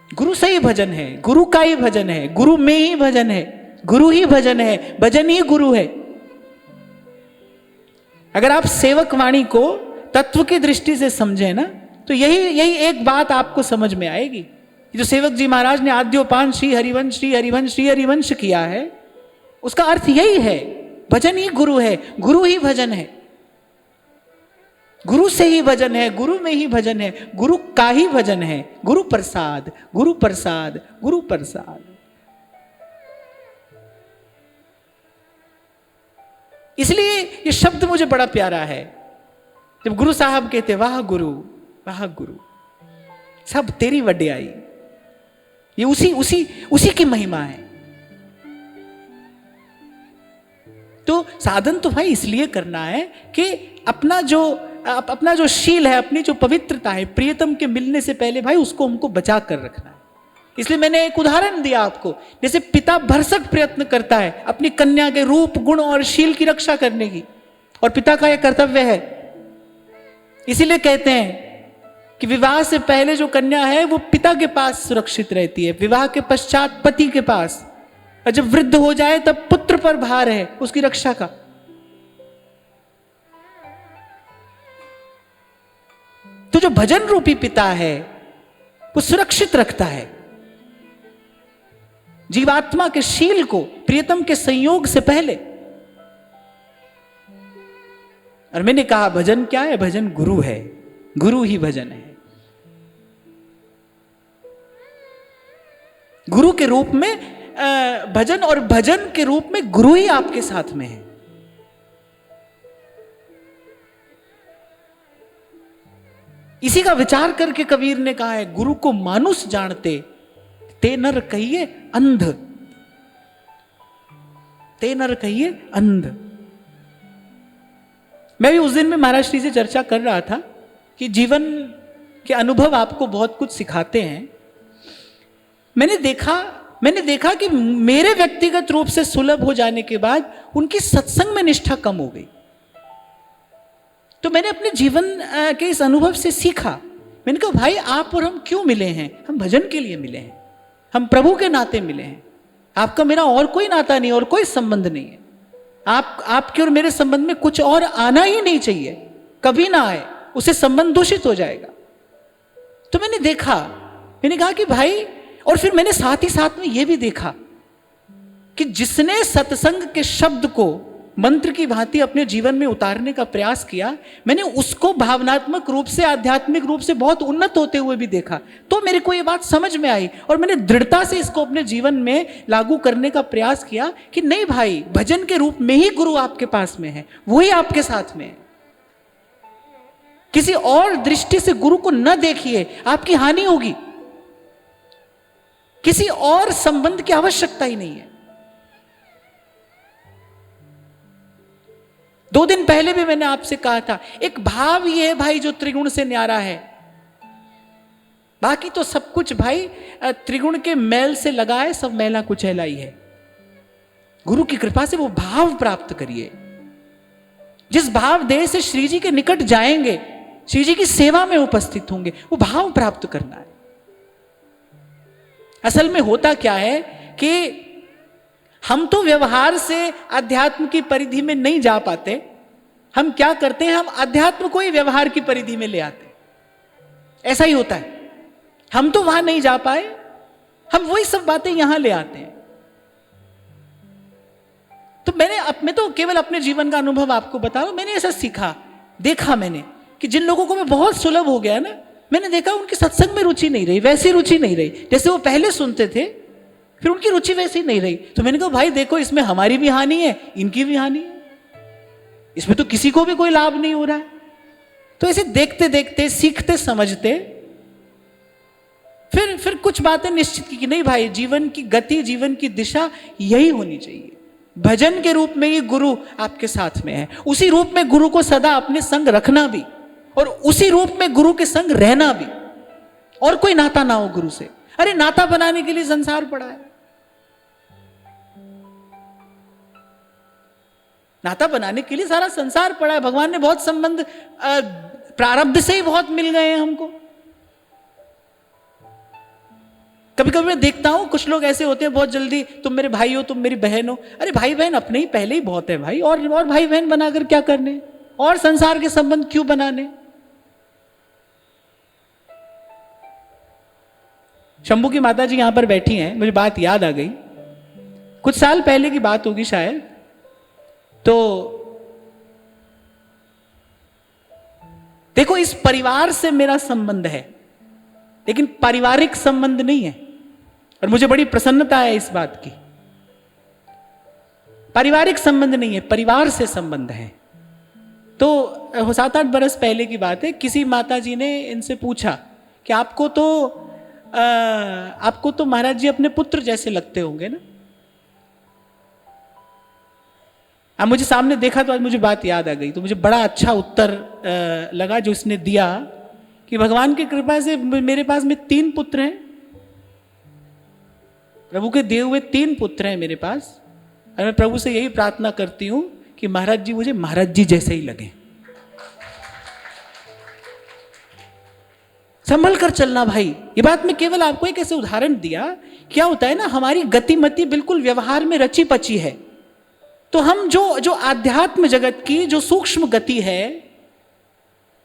गुरु से ही भजन है, गुरु का ही भजन है, गुरु में ही भजन है, गुरु ही भजन है, भजन ही गुरु है। अगर आप सेवक वाणी को तत्व की दृष्टि से समझे ना, तो यही एक बात आपको समझ में आएगी। जो सेवक जी महाराज ने आद्योपान श्री हरिवंश श्री हरिवंश श्री हरिवंश किया है, उसका अर्थ यही है, भजन ही गुरु है, गुरु ही भजन है, गुरु से ही भजन है, गुरु में ही भजन है, गुरु का ही भजन है। गुरु प्रसाद, गुरु प्रसाद, गुरु प्रसाद। इसलिए ये शब्द मुझे बड़ा प्यारा है। जब गुरु साहब कहते वाह गुरु, वाह गुरु, सब तेरी वड्याई, ये उसी की महिमा है। तो साधन तो भाई इसलिए करना है कि अपना जो शील है, अपनी जो पवित्रता है, प्रियतम के मिलने से पहले भाई उसको हमको बचा कर रखना है। इसलिए मैंने एक उदाहरण दिया आपको, जैसे पिता भरसक प्रयत्न करता है अपनी कन्या के रूप, गुण और शील की रक्षा करने की, और पिता का यह कर्तव्य है। इसीलिए कहते हैं कि विवाह से पहले जो कन्या है वो पिता के पास सुरक्षित रहती है, विवाह के पश्चात पति के पास, और जब वृद्ध हो जाए तब पुत्र पर भार है उसकी रक्षा का। तो जो भजन रूपी पिता है वो सुरक्षित रखता है जीवात्मा के शील को प्रियतम के संयोग से पहले। और मैंने कहा भजन क्या है? भजन गुरु है, गुरु ही भजन है। गुरु के रूप में भजन, और भजन के रूप में गुरु ही आपके साथ में है। इसी का विचार करके कबीर ने कहा है, गुरु को मानुष जानते ते नर कहिए अंध, ते नर कहिए अंध। मैं भी उस दिन में महाराज श्री से चर्चा कर रहा था कि जीवन के अनुभव आपको बहुत कुछ सिखाते हैं। मैंने देखा कि मेरे व्यक्तिगत रूप से सुलभ हो जाने के बाद उनकी सत्संग में निष्ठा कम हो गई। तो मैंने अपने जीवन के इस अनुभव से सीखा। मैंने कहा भाई आप और हम क्यों मिले हैं? हम भजन के लिए मिले हैं, हम प्रभु के नाते मिले हैं। आपका मेरा और कोई नाता नहीं और कोई संबंध नहीं है। आपके और मेरे संबंध में कुछ और आना ही नहीं चाहिए, कभी ना आए, उससे संबंध दूषित हो जाएगा। तो मैंने कहा कि भाई, और फिर मैंने साथ ही साथ में यह भी देखा कि जिसने सत्संग के शब्द को मंत्र की भांति अपने जीवन में उतारने का प्रयास किया, मैंने उसको भावनात्मक रूप से, आध्यात्मिक रूप से बहुत उन्नत होते हुए भी देखा। तो मेरे को ये बात समझ में आई और मैंने दृढ़ता से इसको अपने जीवन में लागू करने का प्रयास किया कि नहीं भाई, भजन के रूप में ही गुरु आपके पास में है, वही आपके साथ में है। किसी और दृष्टि से गुरु को न देखिए, आपकी हानि होगी। किसी और संबंध की आवश्यकता ही नहीं है। 2 दिन पहले भी मैंने आपसे कहा था, एक भाव ये है भाई जो त्रिगुण से न्यारा है। बाकी तो सब कुछ भाई त्रिगुण के मैल से लगा है, सब मैला कुचैला ही है। गुरु की कृपा से वो भाव प्राप्त करिए। जिस भाव देह से श्री जी के निकट जाएंगे, श्री जी की सेवा में उपस्थित होंगे, वो भाव प्राप्त करना है। असल में होता क्या है कि हम तो व्यवहार से अध्यात्म की परिधि में नहीं जा पाते। हम क्या करते हैं, हम अध्यात्म को ही व्यवहार की परिधि में ले आते। ऐसा ही होता है। हम तो वहां नहीं जा पाए, हम वही सब बातें यहां ले आते हैं। तो मैं तो केवल अपने जीवन का अनुभव आपको बता रहा हूं। मैंने ऐसा सीखा, देखा मैंने कि जिन लोगों को मैं बहुत सुलभ हो गया ना, मैंने देखा उनकी सत्संग में रुचि नहीं रही, वैसी रुचि नहीं रही जैसे वो पहले सुनते थे, फिर उनकी रुचि वैसी नहीं रही। तो मैंने कहा भाई देखो, इसमें हमारी भी हानि है, इनकी भी हानि है, इसमें तो किसी को भी कोई लाभ नहीं हो रहा है। तो ऐसे देखते देखते, सीखते समझते फिर कुछ बातें निश्चित की कि नहीं भाई, जीवन की गति, जीवन की दिशा यही होनी चाहिए। भजन के रूप में ही गुरु आपके साथ में है, उसी रूप में गुरु को सदा अपने संग रखना भी, और उसी रूप में गुरु के संग रहना भी। और कोई नाता ना हो गुरु से। अरे नाता बनाने के लिए संसार पड़ा है, नाता बनाने के लिए सारा संसार पड़ा है। भगवान ने बहुत संबंध प्रारब्ध से ही बहुत मिल गए हैं हमको। कभी कभी मैं देखता हूं कुछ लोग ऐसे होते हैं, बहुत जल्दी तुम मेरे भाई हो, तुम मेरी बहन हो। अरे भाई बहन अपने ही पहले ही बहुत है भाई, और भाई बहन बनाकर क्या करने, और संसार के संबंध क्यों बनाने। शंभू की माता जी यहां पर बैठी हैं, मुझे बात याद आ गई। कुछ साल पहले की बात होगी शायद। तो देखो, इस परिवार से मेरा संबंध है, लेकिन पारिवारिक संबंध नहीं है, और मुझे बड़ी प्रसन्नता है इस बात की। पारिवारिक संबंध नहीं है, परिवार से संबंध है। तो 7-8 बरस पहले की बात है, किसी माता जी ने इनसे पूछा कि आपको तो महाराज जी अपने पुत्र जैसे लगते होंगे ना। अब मुझे सामने देखा तो आज मुझे बात याद आ गई। तो मुझे बड़ा अच्छा उत्तर लगा जो इसने दिया कि भगवान की कृपा से मेरे पास में 3 पुत्र हैं, प्रभु के दिए हुए 3 पुत्र हैं मेरे पास, और मैं प्रभु से यही प्रार्थना करती हूं कि महाराज जी मुझे महाराज जी जैसे ही लगे। संभल कर चलना भाई। ये बात मैं केवल आपको एक ऐसे उदाहरण दिया। क्या होता है ना, हमारी गतिमति बिल्कुल व्यवहार में रची पची है। तो हम जो आध्यात्म जगत की जो सूक्ष्म गति है,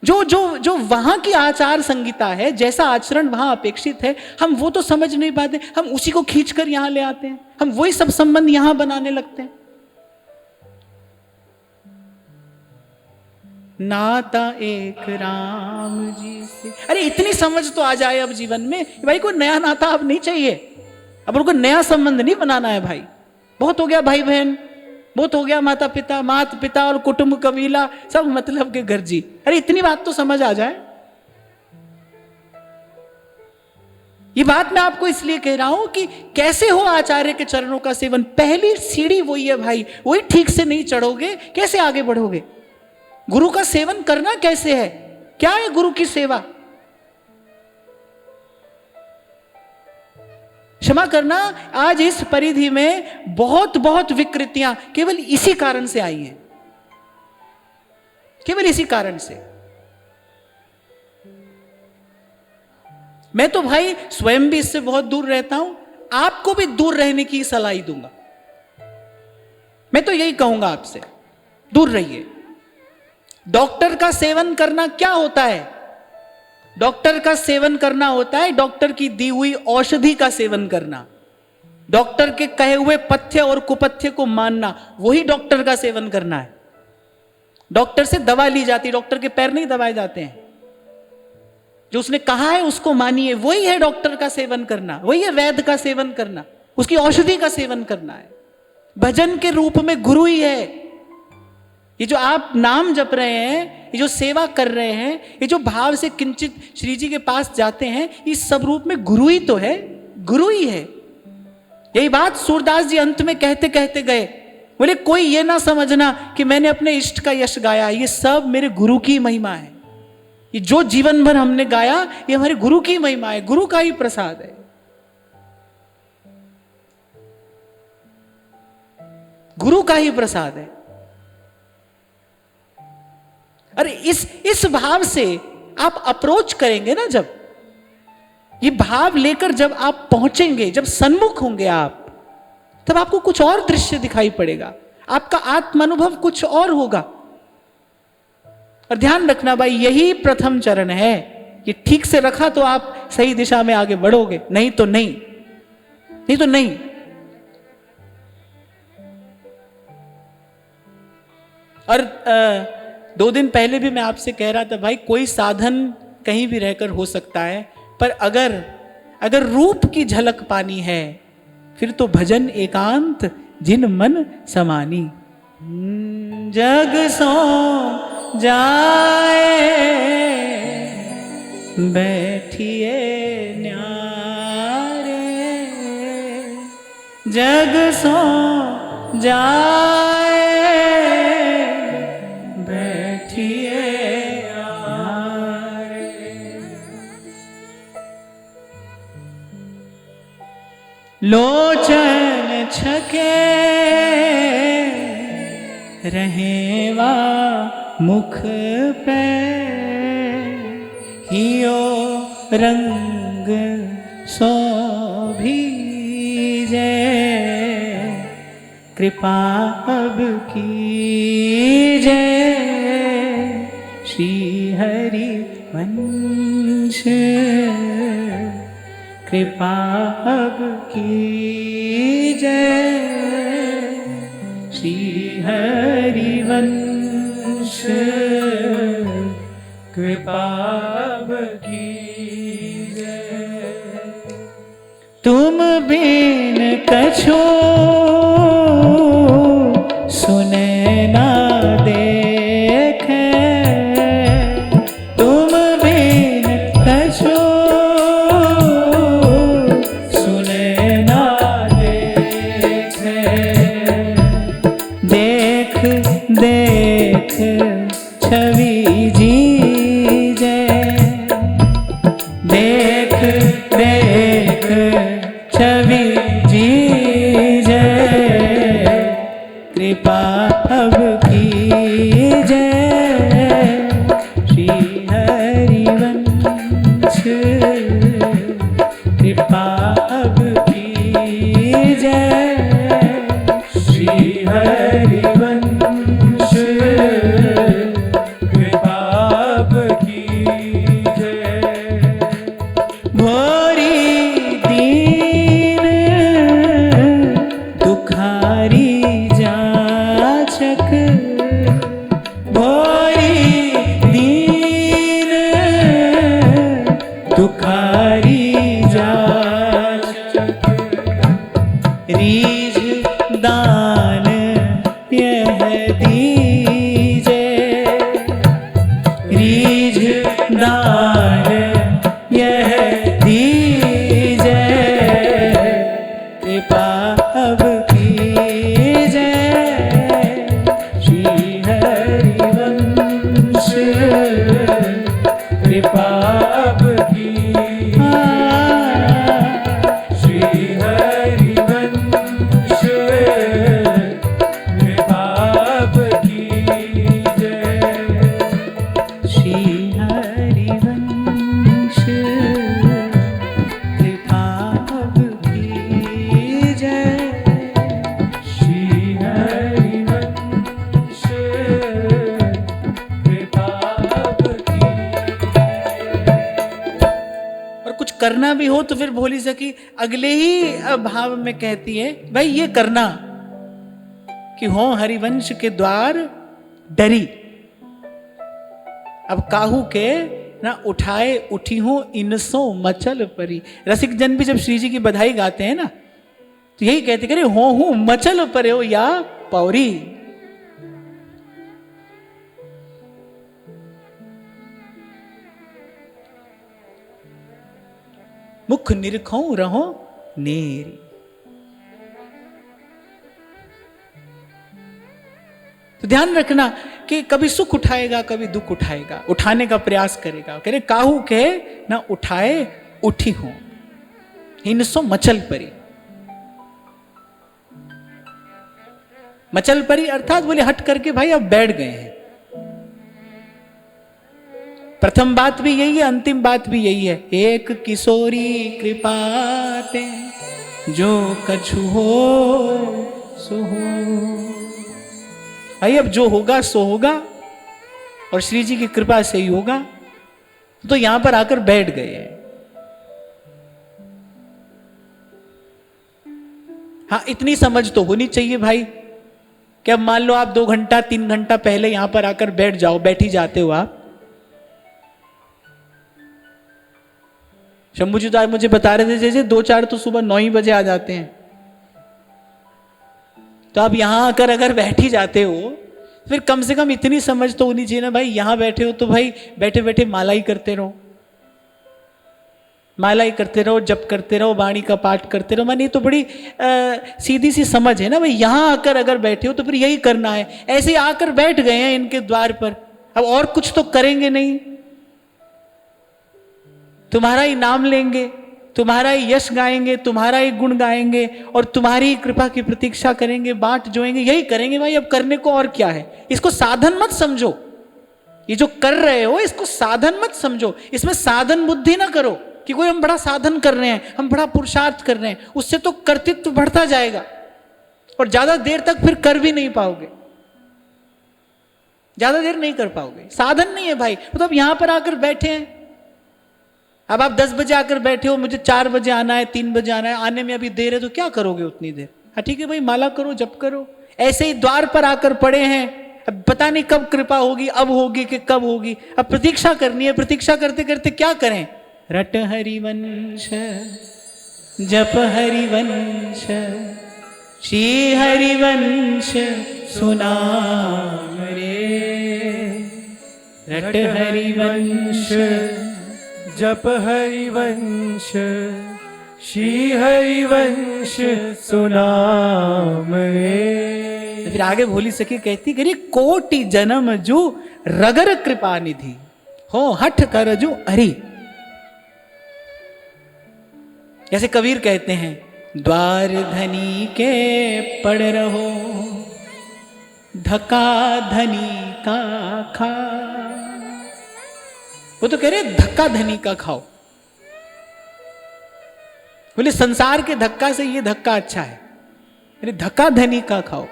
जो वहां की आचार संहिता है, जैसा आचरण वहां अपेक्षित है, हम वो तो समझ नहीं पाते, हम उसी को खींचकर यहां ले आते हैं, हम वही सब संबंध यहां बनाने लगते हैं। नाता एक राम जी से, अरे इतनी समझ तो आ जाए अब जीवन में, भाई कोई नया नाता अब नहीं चाहिए, अब उनको नया संबंध नहीं बनाना है भाई। बहुत हो गया भाई बहन, बहुत हो गया माता पिता, माता पिता और कुटुंब कबीला सब मतलब के घर जी। अरे इतनी बात तो समझ आ जाए। ये बात मैं आपको इसलिए कह रहा हूं कि कैसे हो आचार्य के चरणों का सेवन। पहली सीढ़ी वही है भाई, वही ठीक से नहीं चढ़ोगे कैसे आगे बढ़ोगे। गुरु का सेवन करना कैसे है, क्या है गुरु की सेवा। क्षमा करना, आज इस परिधि में बहुत बहुत विकृतियां केवल इसी कारण से आई हैं, केवल इसी कारण से। मैं तो भाई स्वयं भी इससे बहुत दूर रहता हूं, आपको भी दूर रहने की सलाह दूंगा। मैं तो यही कहूंगा आपसे, दूर रहिए। डॉक्टर का सेवन करना क्या होता है? डॉक्टर का सेवन करना होता है डॉक्टर की दी हुई औषधि का सेवन करना, डॉक्टर के कहे हुए पथ्य और कुपथ्य को मानना, वही डॉक्टर का सेवन करना है। डॉक्टर से दवा ली जाती है, डॉक्टर के पैर नहीं दबाए जाते हैं। जो उसने कहा है उसको मानिए, वही है डॉक्टर का सेवन करना, वही है वैद्य का सेवन करना, उसकी औषधि का सेवन करना है। भजन के रूप में गुरु ही है। ये जो आप नाम जप रहे हैं, ये जो सेवा कर रहे हैं, ये जो भाव से किंचित श्री जी के पास जाते हैं, इस सब रूप में गुरु ही तो है, गुरु ही है। यही बात सूरदास जी अंत में कहते कहते गए, बोले कोई ये ना समझना कि मैंने अपने इष्ट का यश गाया, ये सब मेरे गुरु की महिमा है। ये जो जीवन भर हमने गाया, ये हमारे गुरु की महिमा है, गुरु का ही प्रसाद है, गुरु का ही प्रसाद है। अरे इस भाव से आप अप्रोच करेंगे ना, जब ये भाव लेकर जब आप पहुंचेंगे, जब सन्मुख होंगे आप, तब आपको कुछ और दृश्य दिखाई पड़ेगा, आपका आत्मानुभव कुछ और होगा। और ध्यान रखना भाई, यही प्रथम चरण है। ये ठीक से रखा तो आप सही दिशा में आगे बढ़ोगे, नहीं तो नहीं, नहीं तो नहीं। और 2 दिन पहले भी मैं आपसे कह रहा था भाई, कोई साधन कहीं भी रहकर हो सकता है, पर अगर रूप की झलक पानी है, फिर तो भजन एकांत जिन मन समानी। जग सो जाए बैठिए न्यारे, जग सो जाए बैठिए न्यारे। लोचन छके रहेवा मुख पे, हियो रंग शोभीजे, कृपा अब कीजे श्री हरि वंश, कृपा अब कीजे श्री हरि वंश, कृपा अब कीजे। तुम बिन कछो सुने ना देखे, तुम बिन कछो सुने ना देखे, देख देख छवि जीजे, देख देख छवि जीजे, कृपा अब कीजे श्री हरि वंश, कृपा अब कीजे श्री हरि वंश, कृपा करना भी हो तो फिर भोली सखी अगले ही भाव में कहती है, भाई ये करना कि हो हरिवंश के द्वार डरी, अब काहू के ना उठाए उठी हो इनसो मचल परी। रसिक जन भी जब श्री जी की बधाई गाते हैं ना तो यही कहते करे, हो हूं मचल परे हो या पौरी। मुख निरखो रहो नेरी। तो ध्यान रखना कि कभी सुख उठाएगा कभी दुख उठाएगा, उठाने का प्रयास करेगा। कह रहे काहू के ना उठाए उठी हो हिनसो मचल परी। मचल परी अर्थात बोले हट करके भाई अब बैठ गए हैं। प्रथम बात भी यही है, अंतिम बात भी यही है, एक किशोरी कृपाते जो कछु हो सो हो। भाई अब जो होगा सो होगा और श्री जी की कृपा से ही होगा। तो यहां पर आकर बैठ गए हैं। हाँ इतनी समझ तो होनी चाहिए भाई कि अब मान लो आप 2 घंटा 3 घंटा पहले यहां पर आकर बैठ जाओ, बैठ ही जाते हो आप। शंभू जी तो आज मुझे बता रहे थे जैसे 2-4 तो सुबह 9 ही बजे आ जाते हैं। तो आप यहां आकर अगर बैठ ही जाते हो फिर कम से कम इतनी समझ तो होनी चाहिए ना भाई, यहां बैठे हो तो भाई बैठे बैठे माला ही करते रहो, माला ही करते रहो, जप करते रहो, वाणी का पाठ करते रहो। मानी तो बड़ी सीधी सी समझ है ना भाई। यहां आकर अगर बैठे हो तो फिर यही करना है। ऐसे आकर बैठ गए हैं इनके द्वार पर, अब और कुछ तो करेंगे नहीं, तुम्हारा ही नाम लेंगे, तुम्हारा ही यश गाएंगे, तुम्हारा ही गुण गाएंगे और तुम्हारी ही कृपा की प्रतीक्षा करेंगे, बाट जोएंगे, यही करेंगे भाई। अब करने को और क्या है? इसको साधन मत समझो, ये जो कर रहे हो इसको साधन मत समझो, इसमें साधन बुद्धि ना करो कि कोई हम बड़ा साधन कर रहे हैं, हम बड़ा पुरुषार्थ कर रहे हैं। उससे तो कर्तृत्व बढ़ता जाएगा और ज्यादा देर तक फिर कर भी नहीं पाओगे, ज्यादा देर नहीं कर पाओगे। साधन नहीं है भाई। तो अब यहां पर आकर बैठे हैं, अब आप 10 बजे आकर बैठे हो, मुझे 4 बजे आना है, 3 बजे आना है, आने में अभी देर है तो क्या करोगे उतनी देर? हाँ ठीक है भाई, माला करो, जप करो। ऐसे ही द्वार पर आकर पड़े हैं, अब पता नहीं कब कृपा होगी, अब होगी कि कब होगी, अब प्रतीक्षा करनी है। प्रतीक्षा करते करते क्या करें? रट हरिवंश जप हरिवंश श्री हरिवंश सुनाम रे। रट हरिवंश जप हरिवंश श्री हरिवंश सुनाम रे। फिर आगे भोली सखी कहती करी कोटि जन्म जो रगर कृपा निधि हो हठ कर जो हरि। जैसे कबीर कहते हैं, द्वार धनी के पड़ रहो धक्का धनी का खा। वो तो कह रहे धक्का धनी का खाओ। बोले संसार के धक्का से ये धक्का अच्छा है, अरे धक्का धनी का खाओ।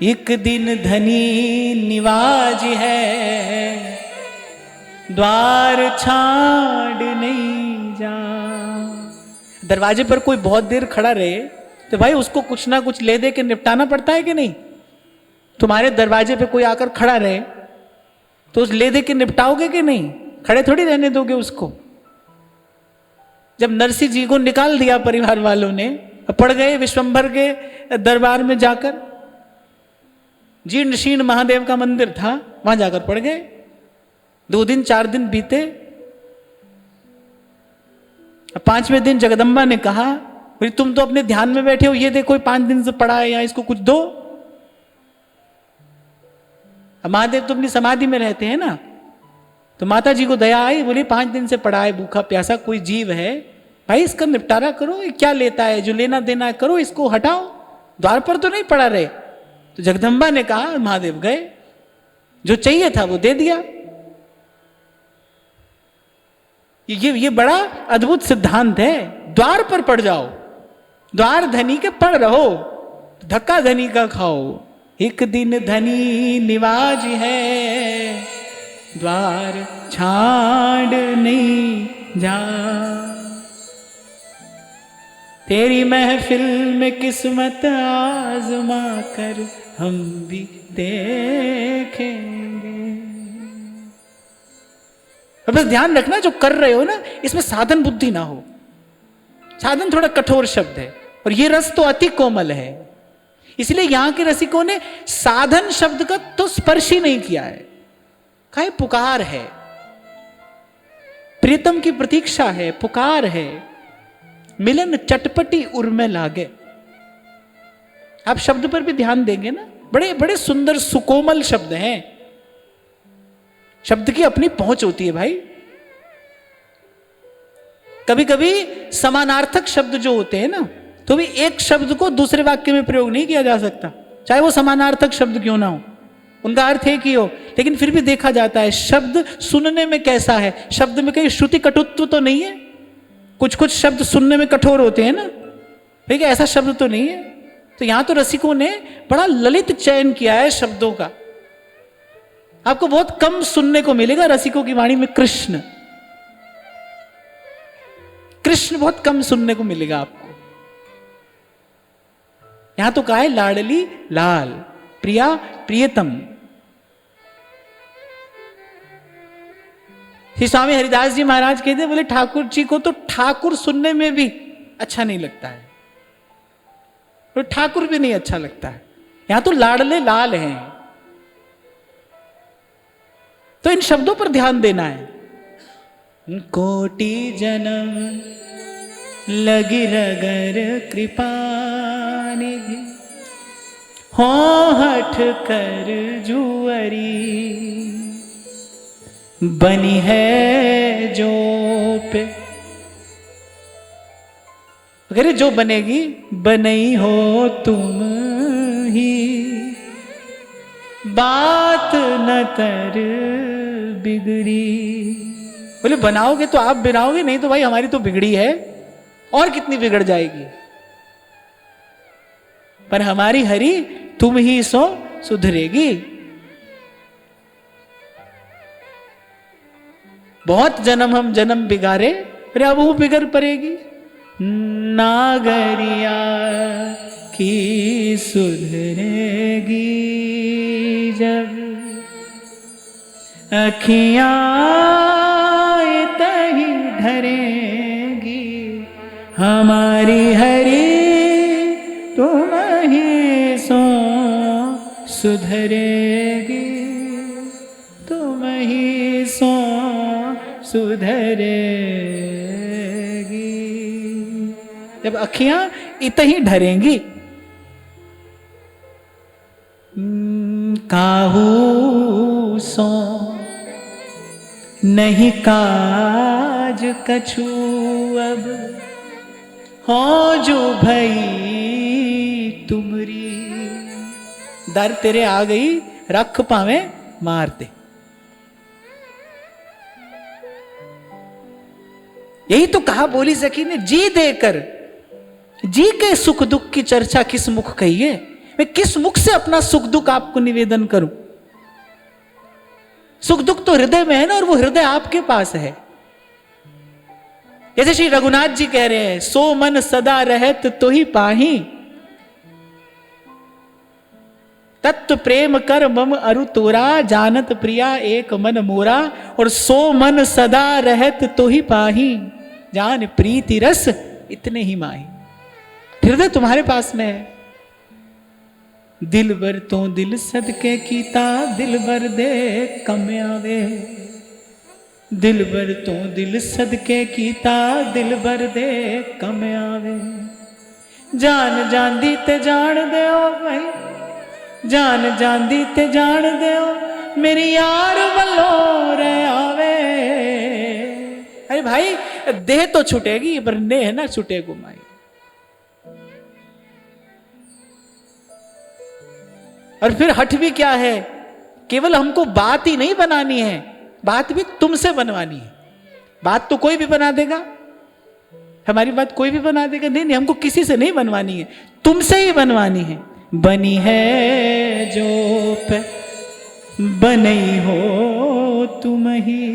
एक दिन धनी निवाज है द्वार छाड़ नहीं जा। दरवाजे पर कोई बहुत देर खड़ा रहे तो भाई उसको कुछ ना कुछ ले दे के निपटाना पड़ता है कि नहीं? तुम्हारे दरवाजे पे कोई आकर खड़ा रहे तो उस ले दे के निपटाओगे कि नहीं? खड़े थोड़ी रहने दोगे उसको। जब नरसिंह जी को निकाल दिया परिवार वालों ने, पड़ गए विश्वंभर के दरबार में जाकर, जीर्ण शीर्ण महादेव का मंदिर था, वहां जाकर पड़ गए। 2 दिन 4 दिन बीते। 5वें दिन जगदम्बा ने कहा, तुम तो अपने ध्यान में बैठे हो, ये देखो 5 दिन से पड़ा है यहाँ, इसको कुछ दो। महादेव तो अपनी समाधि में रहते हैं ना, तो माता जी को दया आई, बोली 5 दिन से पड़ा है भूखा प्यासा कोई जीव है, भाई इसका निपटारा करो, ये क्या लेता है, जो लेना देना है करो, इसको हटाओ, द्वार पर तो नहीं पड़ा रहे। तो जगदम्बा ने कहा, महादेव गए, जो चाहिए था वो दे दिया। ये बड़ा अद्भुत सिद्धांत है। द्वार पर पड़ जाओ, द्वार धनी के पड़ रहो, धक्का धनी का खाओ। एक दिन धनी निवाज है द्वार छाड़ नहीं जा, तेरी महफिल में किस्मत आजमा कर हम भी देखेंगे। अब बस ध्यान रखना जो कर रहे हो ना, इसमें साधन बुद्धि ना हो। साधन थोड़ा कठोर शब्द है और ये रस तो अति कोमल है, इसलिए यहां के रसिकों ने साधन शब्द का तो स्पर्श ही नहीं किया है। कहा पुकार है, प्रीतम की प्रतीक्षा है, पुकार है, मिलन चटपटी उर्मे लागे। आप शब्द पर भी ध्यान देंगे ना, बड़े बड़े सुंदर सुकोमल शब्द हैं। शब्द की अपनी पहुंच होती है भाई। कभी कभी समानार्थक शब्द जो होते हैं ना, तो भी एक शब्द को दूसरे वाक्य में प्रयोग नहीं किया जा सकता, चाहे वो समानार्थक शब्द क्यों ना हो, उनका अर्थ एक ही हो, लेकिन फिर भी देखा जाता है शब्द सुनने में कैसा है। शब्द में कहीं श्रुति कटुत्व तो नहीं है, कुछ कुछ शब्द सुनने में कठोर होते हैं ना, ठीक है, ऐसा शब्द तो नहीं है। तो यहां तो रसिकों ने बड़ा ललित चयन किया है शब्दों का। आपको बहुत कम सुनने को मिलेगा रसिकों की वाणी में कृष्ण, कृष्ण बहुत कम सुनने को मिलेगा आपको। यहां तो कहा है लाडली लाल, प्रिया प्रियतम। श्री स्वामी हरिदास जी महाराज कहते बोले ठाकुर जी को तो ठाकुर सुनने में भी अच्छा नहीं लगता है, तो ठाकुर भी नहीं अच्छा लगता है। यहां तो लाडले लाल हैं, तो इन शब्दों पर ध्यान देना है। कोटि जन्म लगी रगर कृपा निधि, हो हठ कर जुअरी, बनी है जो पे, अगर जो बनेगी बनई हो तुम ही, बात न तर बिगड़ी। बोले बनाओगे तो आप बनाओगे, नहीं तो भाई हमारी तो बिगड़ी है, और कितनी बिगड़ जाएगी, पर हमारी हरी तुम ही सो सुधरेगी। बहुत जन्म हम जन्म बिगाड़े, फिर अब वो बिगड़ पड़ेगी। नागरिया की सुधरेगी जब, अखियां तही ढरेगी, हमारी हरी तुम ही सो सुधरेगी, तुम ही सो सुधरेगी। जब अखियां इत ही ढरेंगी, काहू सो नहीं काज कछु अब, हो जो भई तुमरी, दर तेरे आ गई रख पावे मारते। यही तो कहा बोली सखी ने, जी देकर जी के सुख दुख की चर्चा किस मुख कहिए, मैं किस मुख से अपना सुख दुख आपको निवेदन करूं। सुख दुख तो हृदय में है ना, और वो हृदय आपके पास है। जैसे श्री रघुनाथ जी कह रहे हैं, सो मन सदा रहत तो ही पाही, तत्व प्रेम कर मम अरु तोरा, जानत प्रिया एक मन मोरा, और सो मन सदा रहत तो ही पाही, जान प्रीति रस इतने ही माही। हृदय तुम्हारे पास में है। दिल बर तो दिल सदके कीता, दिल बर दे कम आवे, दिल बर तो दिल सदके कीता, दिल बर दे कम आवे। जान जांदी ते जान दे भाई, जान जांदी ते जान दे मेरी यार वल्लो रे आवे। अरे भाई देह तो छूटेगी, पर नेह ना छूटे गुमाई। और फिर हठ भी क्या है, केवल हमको बात ही नहीं बनानी है, बात भी तुमसे बनवानी है। बात तो कोई भी बना देगा, हमारी बात कोई भी बना देगा, नहीं नहीं, हमको किसी से नहीं बनवानी है, तुमसे ही बनवानी है। बनी है जो पे बनी हो तुम ही,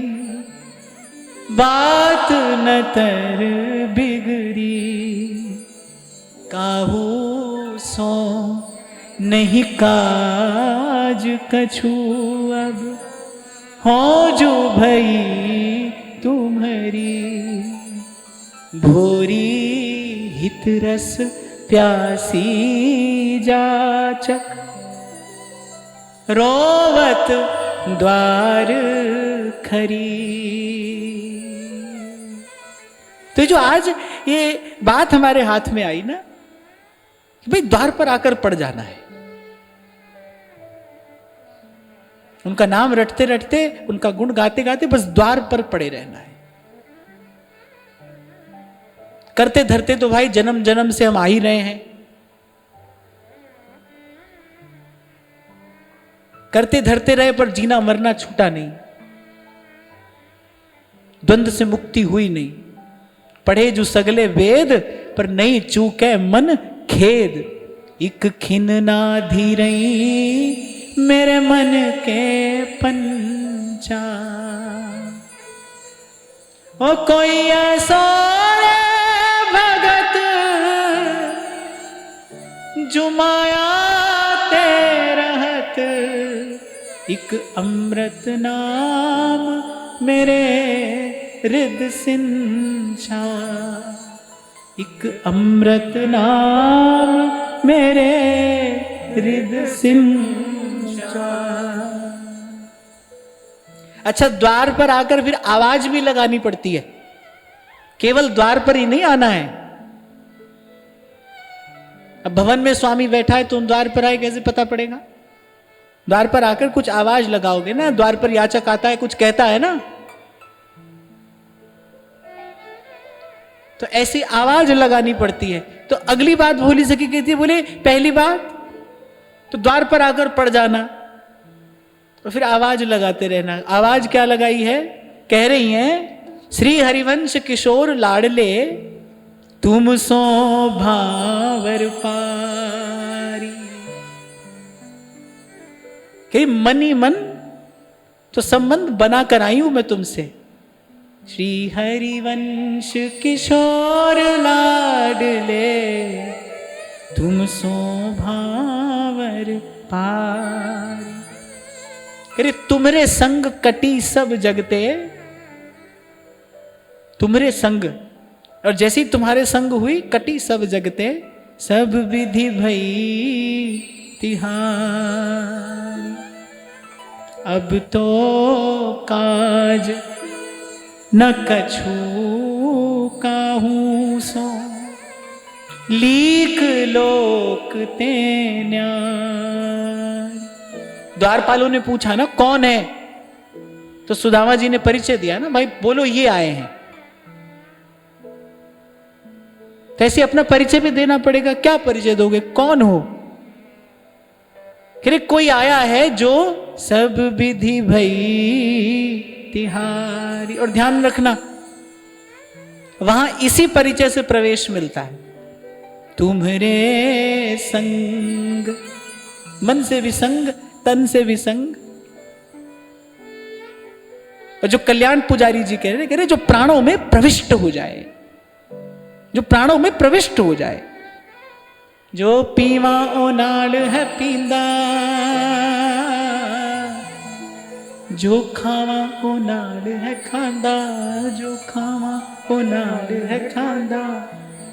बात न तर बिगड़ी, काहू सो नहीं काज कछु अब, हो जो भई तुम्हारी, भोरी हित रस प्यासी जाचक, रोवत द्वार खरी। तो जो आज ये बात हमारे हाथ में आई ना, कि भाई द्वार पर आकर पड़ जाना है, उनका नाम रटते रटते, उनका गुण गाते गाते बस द्वार पर पड़े रहना है। करते धरते तो भाई जन्म जन्म से हम आ ही रहे हैं, करते धरते रहे पर जीना मरना छूटा नहीं, द्वंद्व से मुक्ति हुई नहीं। पढ़े जो सगले वेद पर नहीं चूके मन खेद, इक खिन ना धीरई मेरे मन के पंचा। ओ कोई ऐसा भगत जुमाया ते रहत, इक अमृत नाम मेरे हृदय सिंचा, इक अमृत नाम मेरे हृदय सिंचा। अच्छा, द्वार पर आकर फिर आवाज भी लगानी पड़ती है, केवल द्वार पर ही नहीं आना है। अब भवन में स्वामी बैठा है तो द्वार पर आए कैसे पता पड़ेगा? द्वार पर आकर कुछ आवाज लगाओगे ना, द्वार पर याचक आता है कुछ कहता है ना, तो ऐसी आवाज लगानी पड़ती है। तो अगली बात भोली सखी कहती है, बोले पहली बात तो द्वार पर आकर पड़ जाना, तो फिर आवाज लगाते रहना। आवाज क्या लगाई है? कह रही हैं, श्री हरिवंश किशोर लाडले तुम सो भावर पारी। कि मन ही मन तो संबंध बना कर आई हूं मैं तुमसे। श्री हरिवंश किशोर लाडले तुम सो भावर पारी। अरे तुम्हारे संग कटी सब जगते, तुम्हारे संग, और जैसी तुम्हारे संग हुई कटी सब जगते, सब विधि भई तिहारी। अब तो काज न कछु काहू सो, लीक लोक ते न्याय। द्वारपालों ने पूछा ना कौन है, तो सुदामा जी ने परिचय दिया ना, भाई बोलो ये आए हैं। तो ऐसे अपना परिचय भी देना पड़ेगा। क्या परिचय दोगे, कौन हो? कि कोई आया है जो सब विधि भई तिहारी। और ध्यान रखना, वहां इसी परिचय से प्रवेश मिलता है। तुम्हारे संग, मन से भी संग, तन से भी संग। और जो कल्याण पुजारी जी कह रहे जो प्राणों में प्रविष्ट हो जाए, जो प्राणों में प्रविष्ट हो जाए। जो पीवा ओ नाल है पींदा, जो खावा ओ नाल है खांदा, जो खावा ओ नाल है खांदा।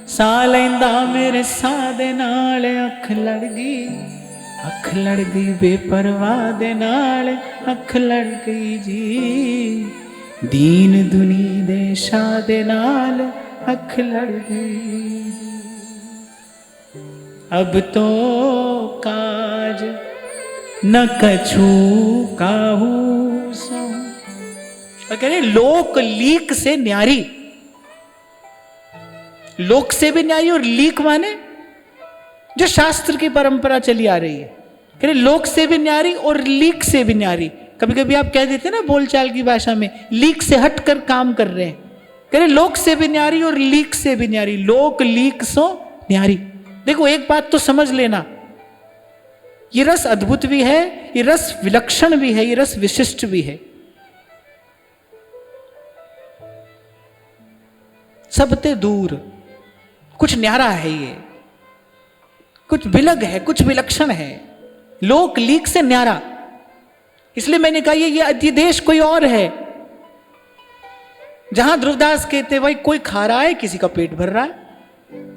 सा लैंदा मेरे सा दे नाल, अख लड़ गई, अख लड़ गई बेपरवाह दे नाल, अख लड़ गई जी। दीन दुनी दे शाह दे नाल, अख लड़ गई। अब तो काज न कछु काहू सो। और कह रहे लोक लीक से न्यारी, लोक से भी न्यारी, और लीक माने जो शास्त्र की परंपरा चली आ रही है। कह रहे लोक से भी न्यारी और लीक से भी न्यारी। कभी कभी आप कह देते ना बोलचाल की भाषा में, लीक से हटकर काम कर रहे हैं। कह रहे लोक से भी न्यारी और लीक से भी न्यारी, लोक लीक सो न्यारी। देखो एक बात तो समझ लेना, ये रस अद्भुत भी है, ये रस विलक्षण भी है, ये रस विशिष्ट भी है। सबते दूर। कुछ न्यारा है ये, कुछ विलग है, कुछ विलक्षण है, लोक लीक से न्यारा। इसलिए मैंने कहा ये अधिदेश कोई और है। जहां ध्रुवदास कहते भाई कोई खा रहा है, किसी का पेट भर रहा है,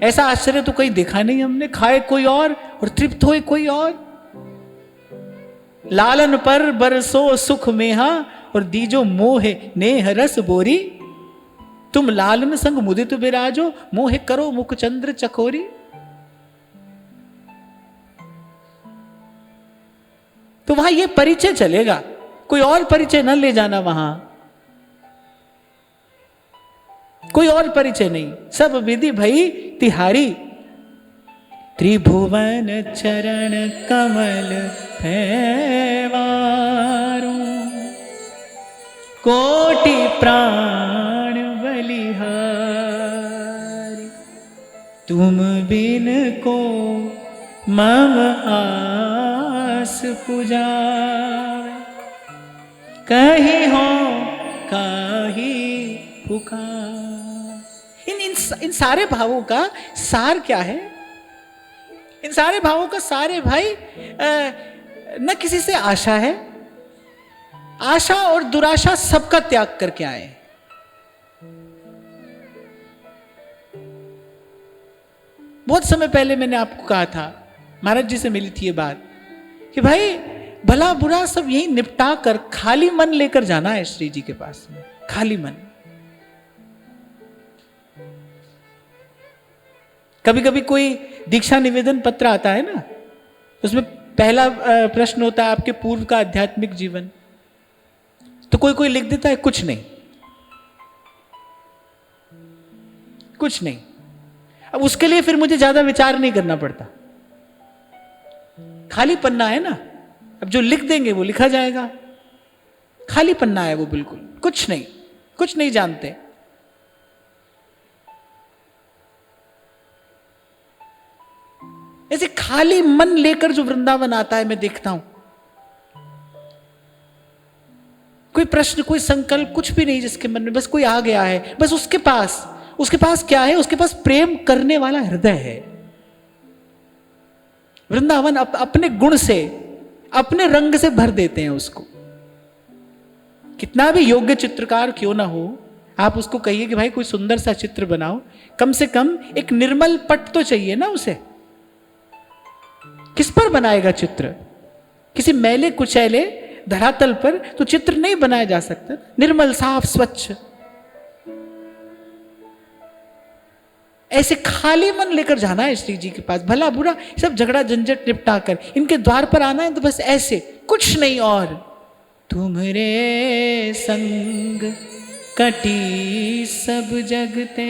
ऐसा आश्चर्य तो कहीं देखा नहीं हमने। खाए कोई और तृप्त होए कोई और। लालन पर बरसो सुख मेहा और दीजो मोहे नेह रस बोरी। तुम लालन संग मुदित बिराजो मोहे करो मुख चंद्र चकोरी। तो वहां ये परिचय चलेगा, कोई और परिचय न ले जाना वहां, कोई और परिचय नहीं। सब विधि भई तिहारी। त्रिभुवन चरण कमल वारू कोटि प्राण बलिहारी। तुम बिन को मम आस पुजावे कहीं हो काही पुकार। इन सारे भावों का सार क्या है? इन सारे भावों का सार है भाई न किसी से आशा है, आशा और दुराशा सबका त्याग करके आए। बहुत समय पहले मैंने आपको कहा था, महाराज जी से मिली थी ये बात कि भाई भला बुरा सब यही निपटा कर खाली मन लेकर जाना है श्री जी के पास में। खाली मन। कभी कभी कोई दीक्षा निवेदन पत्र आता है ना, उसमें पहला प्रश्न होता है आपके पूर्व का आध्यात्मिक जीवन। तो कोई कोई लिख देता है कुछ नहीं, कुछ नहीं। अब उसके लिए फिर मुझे ज्यादा विचार नहीं करना पड़ता, खाली पन्ना है ना, अब जो लिख देंगे वो लिखा जाएगा। खाली पन्ना है वो, बिल्कुल कुछ नहीं, कुछ नहीं जानते। ऐसे खाली मन लेकर जो वृंदावन आता है मैं देखता हूं, कोई प्रश्न, कोई संकल्प, कुछ भी नहीं जिसके मन में, बस कोई आ गया है, बस उसके पास क्या है? उसके पास प्रेम करने वाला हृदय है। वृंदावन अपने गुण से, अपने रंग से भर देते हैं उसको। कितना भी योग्य चित्रकार क्यों ना हो, आप उसको कहिए कि भाई कोई सुंदर सा चित्र बनाओ, कम से कम एक निर्मल पट तो चाहिए ना उसे। किस पर बनाएगा चित्र? किसी मैले कुचैले धरातल पर तो चित्र नहीं बनाया जा सकता। निर्मल, साफ, स्वच्छ। ऐसे खाली मन लेकर जाना है श्री जी के पास। भला बुरा सब झगड़ा झंझट निपटा कर इनके द्वार पर आना है, तो बस ऐसे, कुछ नहीं और। तुम्हारे संग कटी सब जगते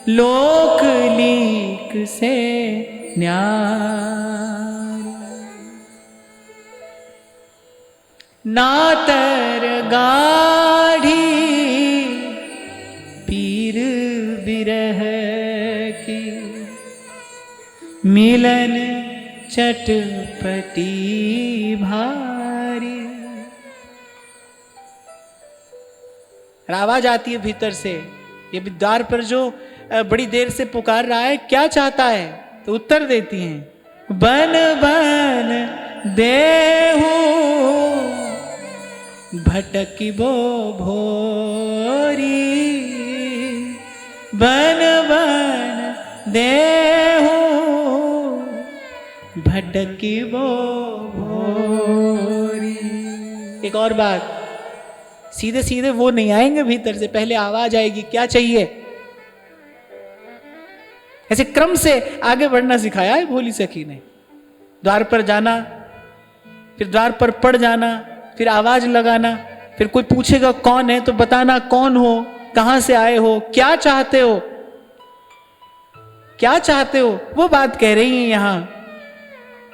लोक लीक से न्यार। नातर गाढ़ी पीर बिरह की मिलन चटपटी भारी। आवाज आती है भीतर से, ये द्वार पर जो बड़ी देर से पुकार रहा है, क्या चाहता है? तो उत्तर देती हैं, बन बन देहू भटकी बो भोरी। बन बन देहू भटकी बो भोरी। एक और बात, सीधे सीधे वो नहीं आएंगे भीतर से, पहले आवाज आएगी, क्या चाहिए? ऐसे क्रम से आगे बढ़ना सिखाया है भोली सखी ने। द्वार पर जाना, फिर द्वार पर पड़ जाना, फिर आवाज लगाना, फिर कोई पूछेगा कौन है तो बताना कौन हो, कहां से आए हो, क्या चाहते हो, क्या चाहते हो, वो बात कह रही है यहां।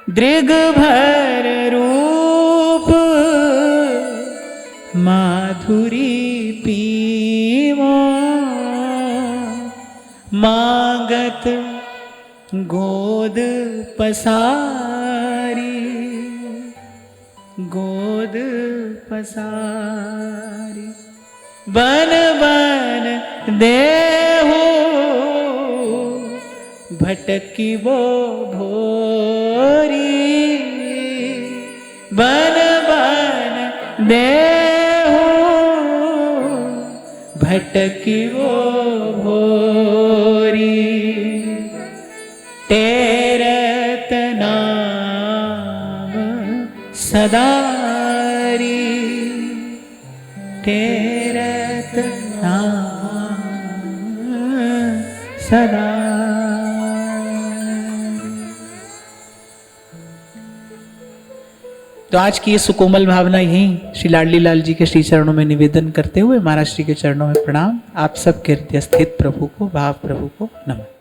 दृग भर रूप माधुरी पीवो मांगत गोद पसारी। गोद पसारी। बन बन दे भटकी वो भोरी बन बन देहु भटकी वो भोरी तेरत नाम सदारी तेरत नाम सदा। तो आज की ये सुकोमल भावना यही श्री लाडली लाल जी के श्री चरणों में निवेदन करते हुए महाराज श्री के चरणों में प्रणाम। आप सब के हृदय स्थित प्रभु को भाव प्रभु को नमः।